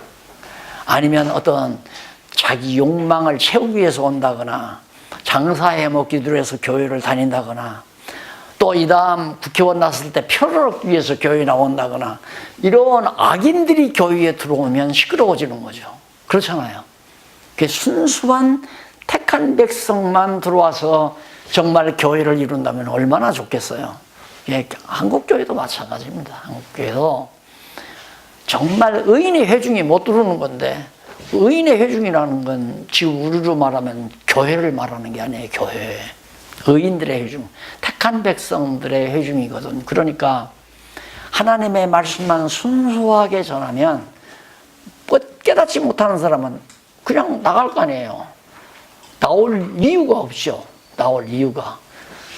아니면 어떤 자기 욕망을 채우기 위해서 온다거나, 장사해 먹기도 해서 교회를 다닌다거나, 또 이 다음 국회의원 났을 때 표를 얻기 위해서 교회에 나온다거나, 이런 악인들이 교회에 들어오면 시끄러워지는 거죠. 그렇잖아요. 순수한 택한 백성만 들어와서 정말 교회를 이룬다면 얼마나 좋겠어요. 한국교회도 마찬가지입니다. 한국교회도 정말 의인의 회중이 못 들어오는 건데, 의인의 회중이라는 건 지금 우리로 말하면 교회를 말하는 게 아니에요. 교회. 의인들의 회중, 택한 백성들의 회중이거든. 그러니까 하나님의 말씀만 순수하게 전하면 깨닫지 못하는 사람은 그냥 나갈 거 아니에요. 나올 이유가 없죠. 나올 이유가.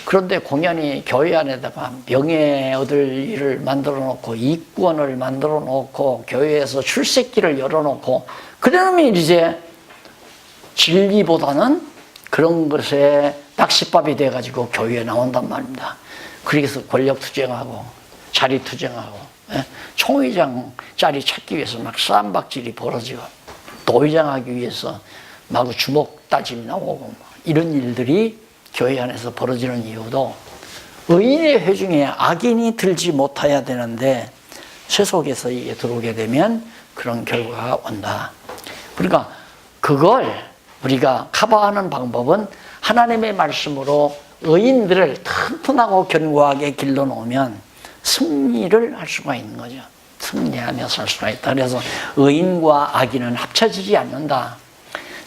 그런데 공연히 교회 안에다가 명예 얻을 일을 만들어 놓고, 이권을 만들어 놓고, 교회에서 출세기를 열어 놓고, 그러면 이제 진리보다는 그런 것에 낚싯밥이 돼가지고 교회에 나온단 말입니다. 그래서 권력 투쟁하고, 자리 투쟁하고, 총회장 자리 찾기 위해서 막 싸움박질이 벌어지고, 도의장하기 위해서 마구 주먹 따짐이 나오고, 이런 일들이 교회 안에서 벌어지는 이유도 의인의 회중에 악인이 들지 못해야 되는데, 세속에서 이게 들어오게 되면 그런 결과가 온다. 그러니까 그걸 우리가 커버하는 방법은 하나님의 말씀으로 의인들을 튼튼하고 견고하게 길러놓으면 승리를 할 수가 있는 거죠. 승리하며 살 수가 있다. 그래서 의인과 악인은 합쳐지지 않는다.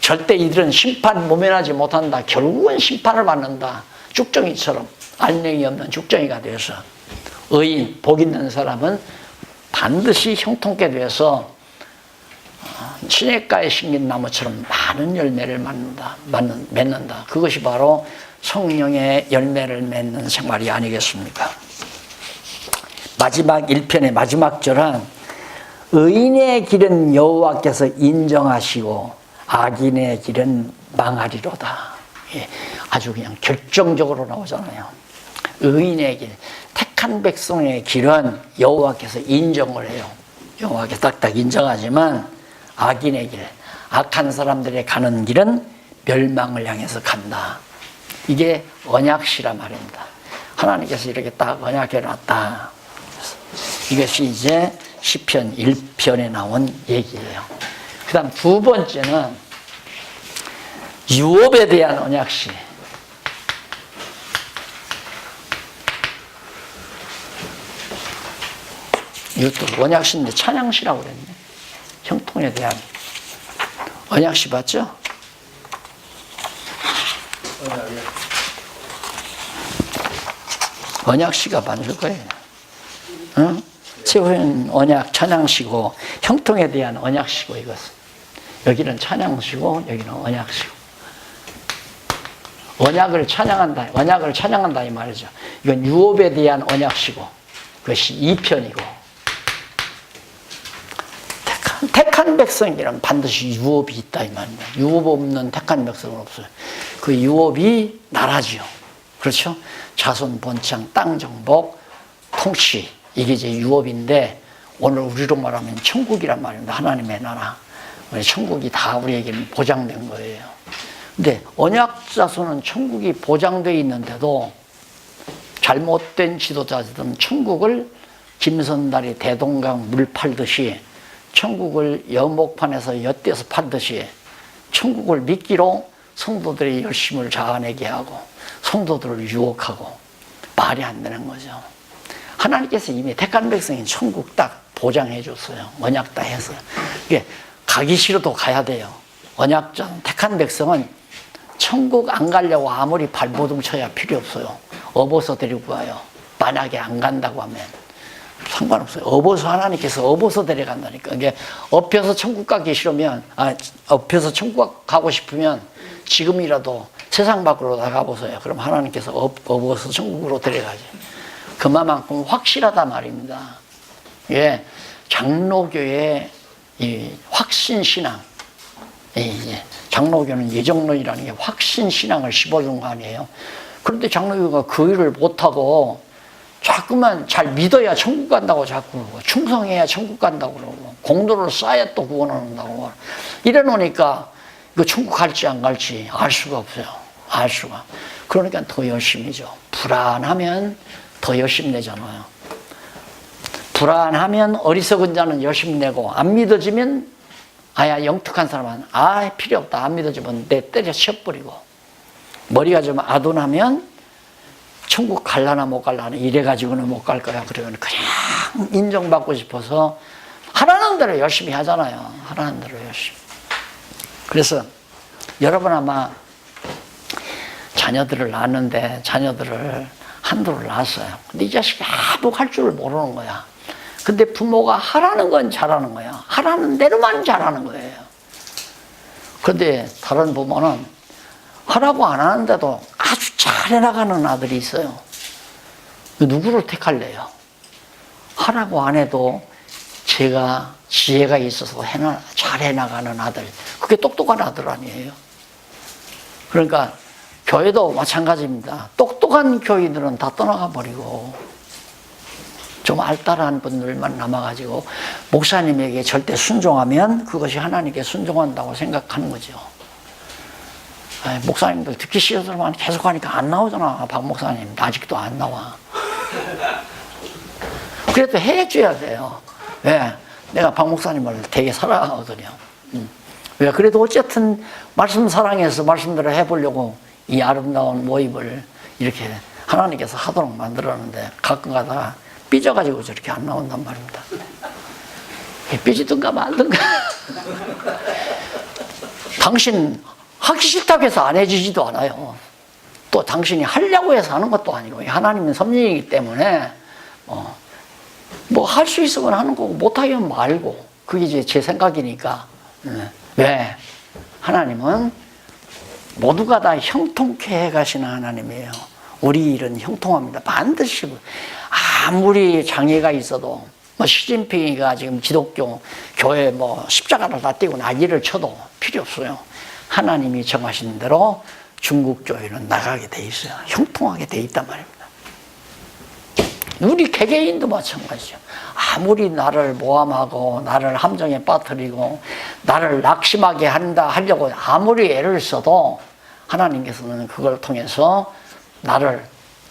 절대 이들은 심판 모면하지 못한다. 결국은 심판을 받는다. 쭉정이처럼 알맹이 없는 쭉정이가 되어서 의인, 복 있는 사람은 반드시 형통케 되어서 시냇가에 심긴 나무처럼 많은 열매를 맺는다. 그것이 바로 성령의 열매를 맺는 생활이 아니겠습니까? 마지막 1편의 마지막 절은 의인의 길은 여호와께서 인정하시고 악인의 길은 망하리로다. 아주 그냥 결정적으로 나오잖아요. 의인의 길, 택한 백성의 길은 여호와께서 인정을 해요. 여호와께서 딱딱 인정하지만 악인의 길, 악한 사람들의 가는 길은 멸망을 향해서 간다. 이게 언약시라 말입니다. 하나님께서 이렇게 딱 언약해 놨다. 이것이 이제 시편 1편에 나온 얘기예요. 그 다음 두 번째는 유업에 대한 언약시. 이것도 언약시인데 찬양시라고 그랬네. 형통에 대한 언약시 봤죠? 언약시가 맞을 거예요. 응? 세운 언약 찬양시고 형통에 대한 언약시고 이것은 여기는 찬양시고 여기는 언약시고 언약을 찬양한다 이 말이죠. 이건 유업에 대한 언약시고 그것이 2편이고 택한 백성이란 반드시 유업이 있다 이 말입니다. 유업 없는 택한 백성은 없어요. 그 유업이 나라지요. 그렇죠? 자손 번창 땅 정복 통치 이게 이제 유업인데 오늘 우리로 말하면 천국이란 말입니다. 하나님의 나라. 천국이 다 우리에게는 보장된 거예요. 근데 언약 자손은 천국이 보장되어 있는데도 잘못된 지도자들은 천국을 김선달이 대동강 물 팔듯이 천국을 연목판에서 엿대서 팔듯이 천국을 미끼로 성도들의 열심을 자아내게 하고 성도들을 유혹하고 말이 안 되는 거죠. 하나님께서 이미 택한 백성인 천국 딱 보장해 줬어요. 언약 다 해서. 이게 가기 싫어도 가야 돼요. 언약자 택한 백성은 천국 안 가려고 아무리 발버둥 쳐야 필요 없어요. 업어서 데리고 가요. 만약에 안 간다고 하면 상관없어요. 업어서 하나님께서 업어서 데려간다니까. 이게 업혀서 천국 가기 싫으면 업혀서 천국 가고 싶으면 지금이라도 세상 밖으로 나가보세요. 그럼 하나님께서 업어서 천국으로 데려가지. 그만큼 확실하다 말입니다. 예, 장로교의 이 확신신앙. 장로교는 예정론이라는 게 확신신앙을 씹어준 거 아니에요. 그런데 장로교가 그 일을 못하고 자꾸만 잘 믿어야 천국 간다고 자꾸 그러고 충성해야 천국 간다고 그러고 공로를 쌓아야 또 구원을 한다고 이래 놓으니까 이거 천국 갈지 안 갈지 알 수가 없어요. 알 수가. 그러니까 더 열심히죠. 불안하면 더 열심히 내잖아요. 불안하면 어리석은 자는 열심히 내고 안 믿어지면 영특한 사람은 필요 없다. 안 믿어지면 내 때려 치워버리고 머리가 좀 아둔하면 천국 갈라나 못 갈라나 이래가지고는 못 갈 거야. 그러면 그냥 인정받고 싶어서 하라는 대로 열심히 하잖아요. 하라는 대로 열심히. 그래서 여러분 아마 자녀들을 낳았는데 자녀들을 한둘을 낳았어요. 근데 이 자식이 아무 할 줄을 모르는 거야. 근데 부모가 하라는 건 잘하는 거야. 하라는 대로만 잘하는 거예요. 그런데 다른 부모는 하라고 안 하는데도 아주 잘 해나가는 아들이 있어요. 누구를 택할래요? 하라고 안 해도 제가 지혜가 있어서 잘 해나가는 아들. 그게 똑똑한 아들 아니에요. 그러니까 교회도 마찬가지입니다. 똑똑한 교인들은 다 떠나가 버리고 좀 알뜰한 분들만 남아가지고 목사님에게 절대 순종하면 그것이 하나님께 순종한다고 생각하는 거죠. 목사님들 듣기 싫어서만 계속 하니까 안 나오잖아. 박 목사님 아직도 안 나와. 그래도 해줘야 돼요. 왜? 내가 박 목사님을 되게 사랑하거든요. 왜? 그래도 어쨌든 말씀 사랑해서 말씀대로 해보려고 이 아름다운 모임을 이렇게 하나님께서 하도록 만들었는데 가끔 가다가 삐져가지고 저렇게 안 나온단 말입니다. 삐지든가 말든가. 당신 하기 싫다고 해서 안 해주지도 않아요. 또 당신이 하려고 해서 하는 것도 아니고 하나님은 섭리이기 때문에 뭐 할 수 있으면 하는 거고 못하면 말고 그게 이제 제 생각이니까. 왜? 하나님은 모두가 다 형통케 해가시는 하나님이에요. 우리 일은 형통합니다. 반드시. 아무리 장애가 있어도 시진핑이가 지금 기독교 교회 십자가를 다 띄고 난리를 쳐도 필요 없어요. 하나님이 정하신 대로 중국 교회는 나가게 돼 있어요. 형통하게 돼 있단 말입니다. 우리 개개인도 마찬가지죠. 아무리 나를 모함하고 나를 함정에 빠뜨리고 나를 낙심하게 하려고 아무리 애를 써도 하나님께서는 그걸 통해서 나를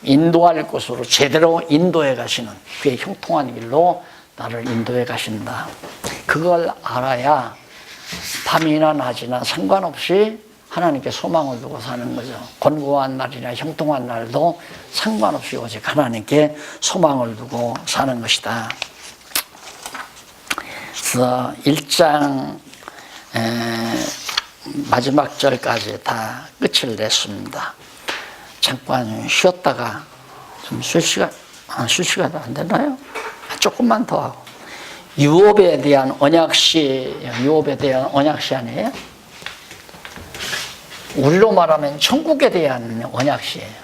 인도할 곳으로 제대로 인도해 가시는 그의 형통한 길로 나를 인도해 가신다. 그걸 알아야 밤이나 낮이나 상관없이 하나님께 소망을 두고 사는 거죠. 곤고한 날이나 형통한 날도 상관없이 오직 하나님께 소망을 두고 사는 것이다. 그래서 1장 마지막 절까지 다 끝을 냈습니다. 잠깐 쉬었다가 좀 쉴 시간도 안 되나요? 조금만 더 하고. 유업에 대한 언약시, 유업에 대한 언약시 아니에요? 우리로 말하면 천국에 대한 언약시예요.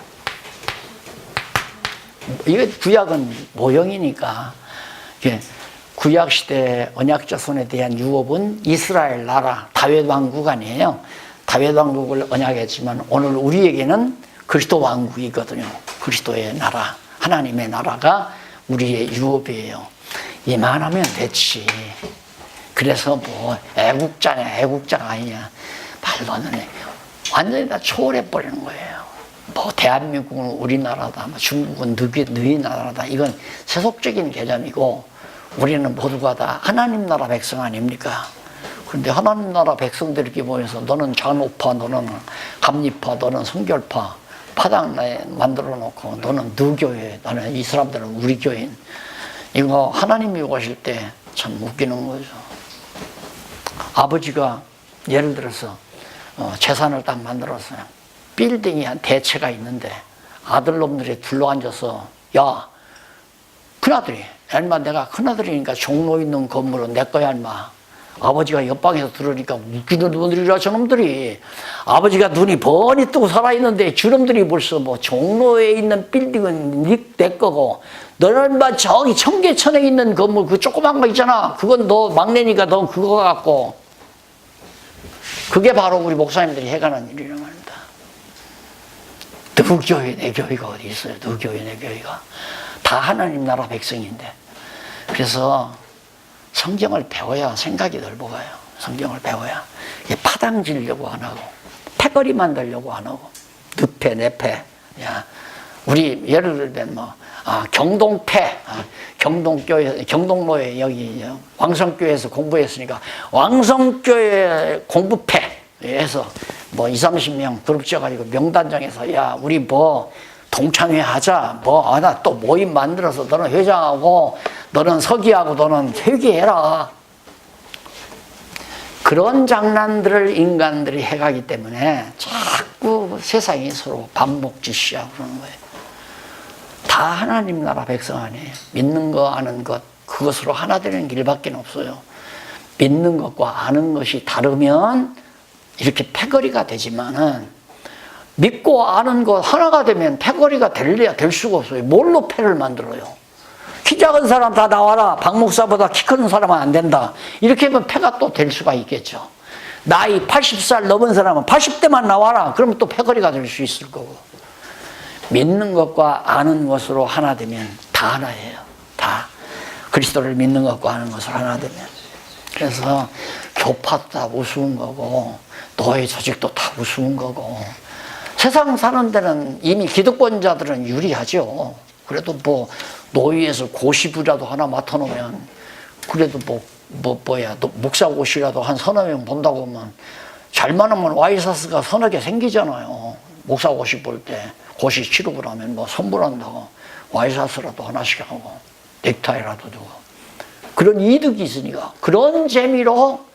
이게 구약은 모형이니까, 구약 시대 언약자손에 대한 유업은 이스라엘 나라 다윗 왕국 아니에요. 다윗 왕국을 언약했지만 오늘 우리에게는 그리스도 왕국이거든요. 그리스도의 나라, 하나님의 나라가 우리의 유업이에요. 이만하면 됐지. 그래서 뭐 애국자냐, 애국자가 아니냐, 말도 안 되네. 완전히 다 초월해 버리는 거예요. 뭐 대한민국은 우리나라다, 뭐 중국은 너희 나라다. 이건 세속적인 개념이고, 우리는 모두가 다 하나님 나라 백성 아닙니까? 그런데 하나님 나라 백성들이 모여서 너는 장로파, 너는 감리파, 너는 성결파, 파당에 만들어 놓고 너는 너 교회, 나는 이 사람들은 우리 교인. 이거 하나님이 오실 때 참 웃기는 거죠. 아버지가 예를 들어서 재산을 딱 만들었어요. 빌딩이 한 대체가 있는데 아들놈들이 둘러앉아서, 야, 큰아들이, 얼마 내가 큰아들이니까 종로 있는 건물은 내 거야, 얼마. 아버지가 옆방에서 들으니까 웃기는 놈들이라, 저놈들이. 아버지가 눈이 번히 뜨고 살아있는데 저놈들이 벌써 뭐 종로에 있는 빌딩은 내 거고, 너는 막 저기 청계천에 있는 건물 그 조그만 거 있잖아, 그건 너 막내니까 너 그거 갖고. 그게 바로 우리 목사님들이 해가는 일이란 말입니다. 너 교회 내 교회가 어디 있어요? 너 교회 내 교회가 다 하나님 나라 백성인데. 그래서 성경을 배워야 생각이 넓어가요. 성경을 배워야. 파당 지려고 안 하고, 패거리 만들려고 안 하고, 늪에, 내패. 야, 우리 예를 들면 뭐, 경동패, 경동교회, 경동로에 여기 왕성교회에서 공부했으니까, 왕성교회 공부패에서 뭐 20-30명 그룹 지어가지고 명단장에서, 야, 우리 뭐, 동창회 하자. 뭐, 나 또 모임 만들어서 너는 회장하고, 너는 서기하고, 너는 회계해라. 그런 장난들을 인간들이 해가기 때문에 자꾸 세상이 서로 반목지시하고 그러는 거예요. 다 하나님 나라 백성 아니에요. 믿는 거, 아는 것, 그것으로 하나 되는 길밖에 없어요. 믿는 것과 아는 것이 다르면 이렇게 패거리가 되지만은, 믿고 아는 것 하나가 되면 패거리가 될 수가 없어요. 뭘로 패를 만들어요? 키 작은 사람 다 나와라. 박 목사보다 키 큰 사람은 안 된다. 이렇게 하면 패가 또 될 수가 있겠죠. 나이 80살 넘은 사람은 80대만 나와라. 그러면 또 패거리가 될 수 있을 거고. 믿는 것과 아는 것으로 하나 되면 다 하나예요. 다. 그리스도를 믿는 것과 아는 것으로 하나 되면. 그래서 교파도 다 우스운 거고, 노예 조직도 다 우스운 거고, 세상 사는 데는 이미 기득권자들은 유리하죠. 그래도 뭐 노예에서 고시부라도 하나 맡아놓으면, 그래도 목사 고시라도 한 서너 명 본다고 하면, 잘만하면 와이사스가 서너 개 생기잖아요. 목사 고시 볼 때 고시 취급을 하면 뭐 선물한다고 와이사스라도 하나씩 하고 넥타이라도 두고, 그런 이득이 있으니까. 그런 재미로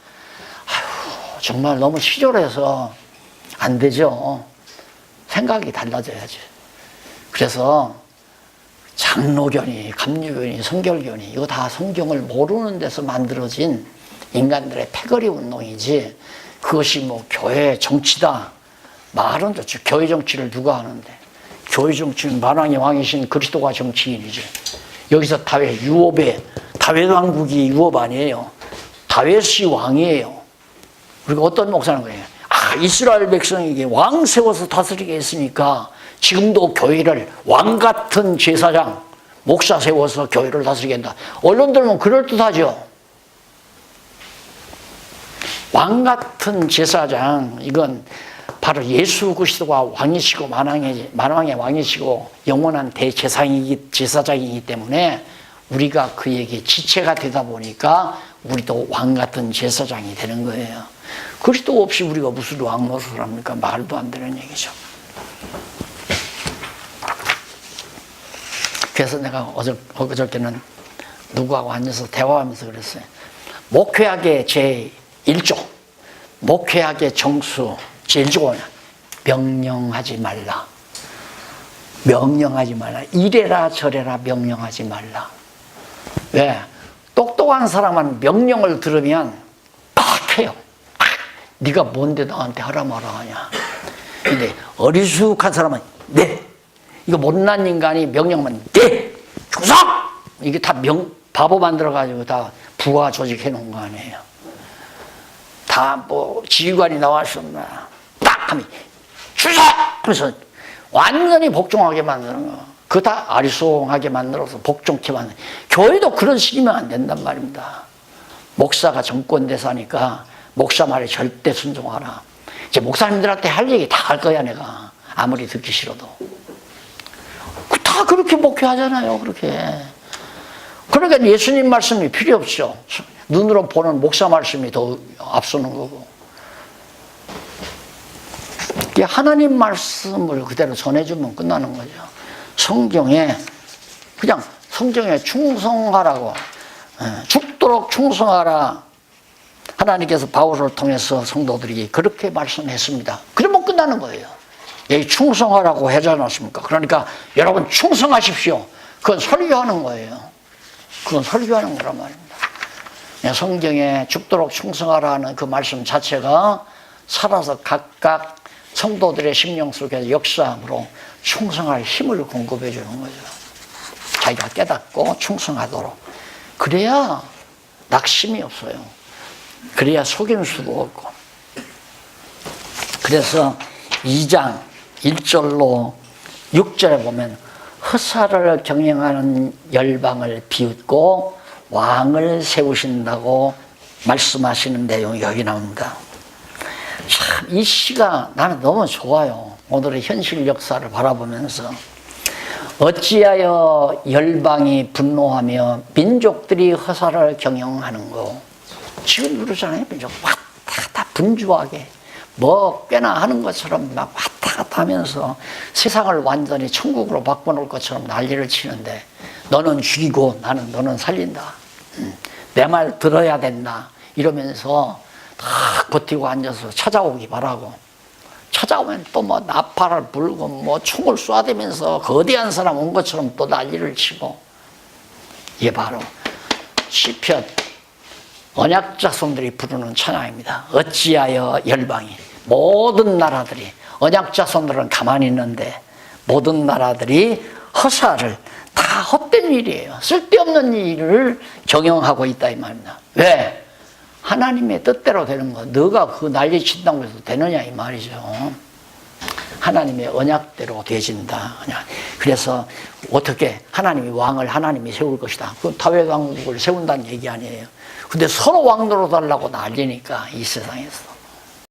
정말 너무 치졸해서 안 되죠. 생각이 달라져야지. 그래서 장로견이, 감리견이, 성결견이, 이거 다 성경을 모르는 데서 만들어진 인간들의 패거리 운동이지, 그것이 뭐 교회 정치다, 말은 좋죠. 교회 정치를 누가 하는데? 교회 정치는 만왕의 왕이신 그리스도가 정치인이지. 여기서 다윗, 유업에, 다윗 왕국이 유업 아니에요. 다윗이 왕이에요. 우리가 어떤 목사는 그래요. 이스라엘 백성에게 왕 세워서 다스리게 했으니까 지금도 교회를 왕 같은 제사장, 목사 세워서 교회를 다스리게 한다. 언론들은 그럴듯하죠. 왕 같은 제사장, 이건 바로 예수 그리스도가 왕이시고 만왕의 왕이시고 영원한 대제사장이기 때문에 우리가 그에게 지체가 되다 보니까 우리도 왕 같은 제사장이 되는 거예요. 그리스도 없이 우리가 무슨 왕 노릇을 합니까? 말도 안 되는 얘기죠. 그래서 내가 어저께는 누구하고 앉아서 대화하면서 그랬어요. 목회학의 제1조, 목회학의 정수 제1조는 명령하지 말라. 명령하지 말라. 이래라 저래라 명령하지 말라. 왜? 똑똑한 사람은 명령을 들으면 팍 해요. 네가 뭔데 나한테 하라 마라 하냐. 근데 어리숙한 사람은 네. 이거 못난 인간이 명령만 네. 충성! 이게 다 바보 만들어가지고 다 부하 조직해 놓은 거 아니에요. 다 뭐 지휘관이 나왔었나 딱 하면 충성! 그래서 완전히 복종하게 만드는 거. 그거 다 아리송하게 만들어서 복종케 만드는 거. 교회도 그런 식이면 안 된단 말입니다. 목사가 정권대사니까 목사 말에 절대 순종하라. 이제 목사님들한테 할 얘기 다 할 거야 내가. 아무리 듣기 싫어도. 다 그렇게 목회하잖아요. 그렇게. 그러니까 예수님 말씀이 필요 없죠. 눈으로 보는 목사 말씀이 더 앞서는 거고. 하나님 말씀을 그대로 전해주면 끝나는 거죠. 성경에 그냥 성경에 충성하라고, 죽도록 충성하라. 하나님께서 바울을 통해서 성도들이 그렇게 말씀했습니다. 그러면 끝나는 거예요. 여기 충성하라고 하지 않았습니까? 그러니까 여러분 충성하십시오. 그건 설교하는 거예요. 그건 설교하는 거란 말입니다. 성경에 죽도록 충성하라는 그 말씀 자체가 살아서 각각 성도들의 심령 속에서 역사함으로 충성할 힘을 공급해 주는 거죠. 자기가 깨닫고 충성하도록. 그래야 낙심이 없어요. 그래야 속임수도 없고. 그래서 2장 1절로 6절에 보면 허사를 경영하는 열방을 비웃고 왕을 세우신다고 말씀하시는 내용이 여기 나옵니다. 참 이 시가 나는 너무 좋아요. 오늘의 현실 역사를 바라보면서 어찌하여 열방이 분노하며 민족들이 허사를 경영하는고. 지금 그러잖아요. 민족 왔다 갔다 분주하게 뭐 꽤나 하는 것처럼 막 왔다 갔다 하면서 세상을 완전히 천국으로 바꿔놓을 것처럼 난리를 치는데 너는 죽이고 나는 너는 살린다. 내 말 들어야 된다. 이러면서 딱 버티고 앉아서 찾아오기 바라고. 찾아오면 또 뭐 나팔을 불고 뭐 총을 쏴대면서 거대한 사람 온 것처럼 또 난리를 치고. 이게 바로 시편 언약 자손들이 부르는 찬양입니다. 어찌하여 열방이, 모든 나라들이, 언약 자손들은 가만히 있는데 모든 나라들이 허사를, 다 헛된 일이에요. 쓸데없는 일을 경영하고 있다 이 말입니다. 왜? 하나님의 뜻대로 되는 거. 너가 그 난리 친다고 해서 되느냐 이 말이죠. 하나님의 언약대로 되진다. 그래서 어떻게 하나님이 왕을 하나님이 세울 것이다. 그 다윗 왕국을 세운다는 얘기 아니에요. 근데 서로 왕 노릇하려고 난리니까 이 세상에서.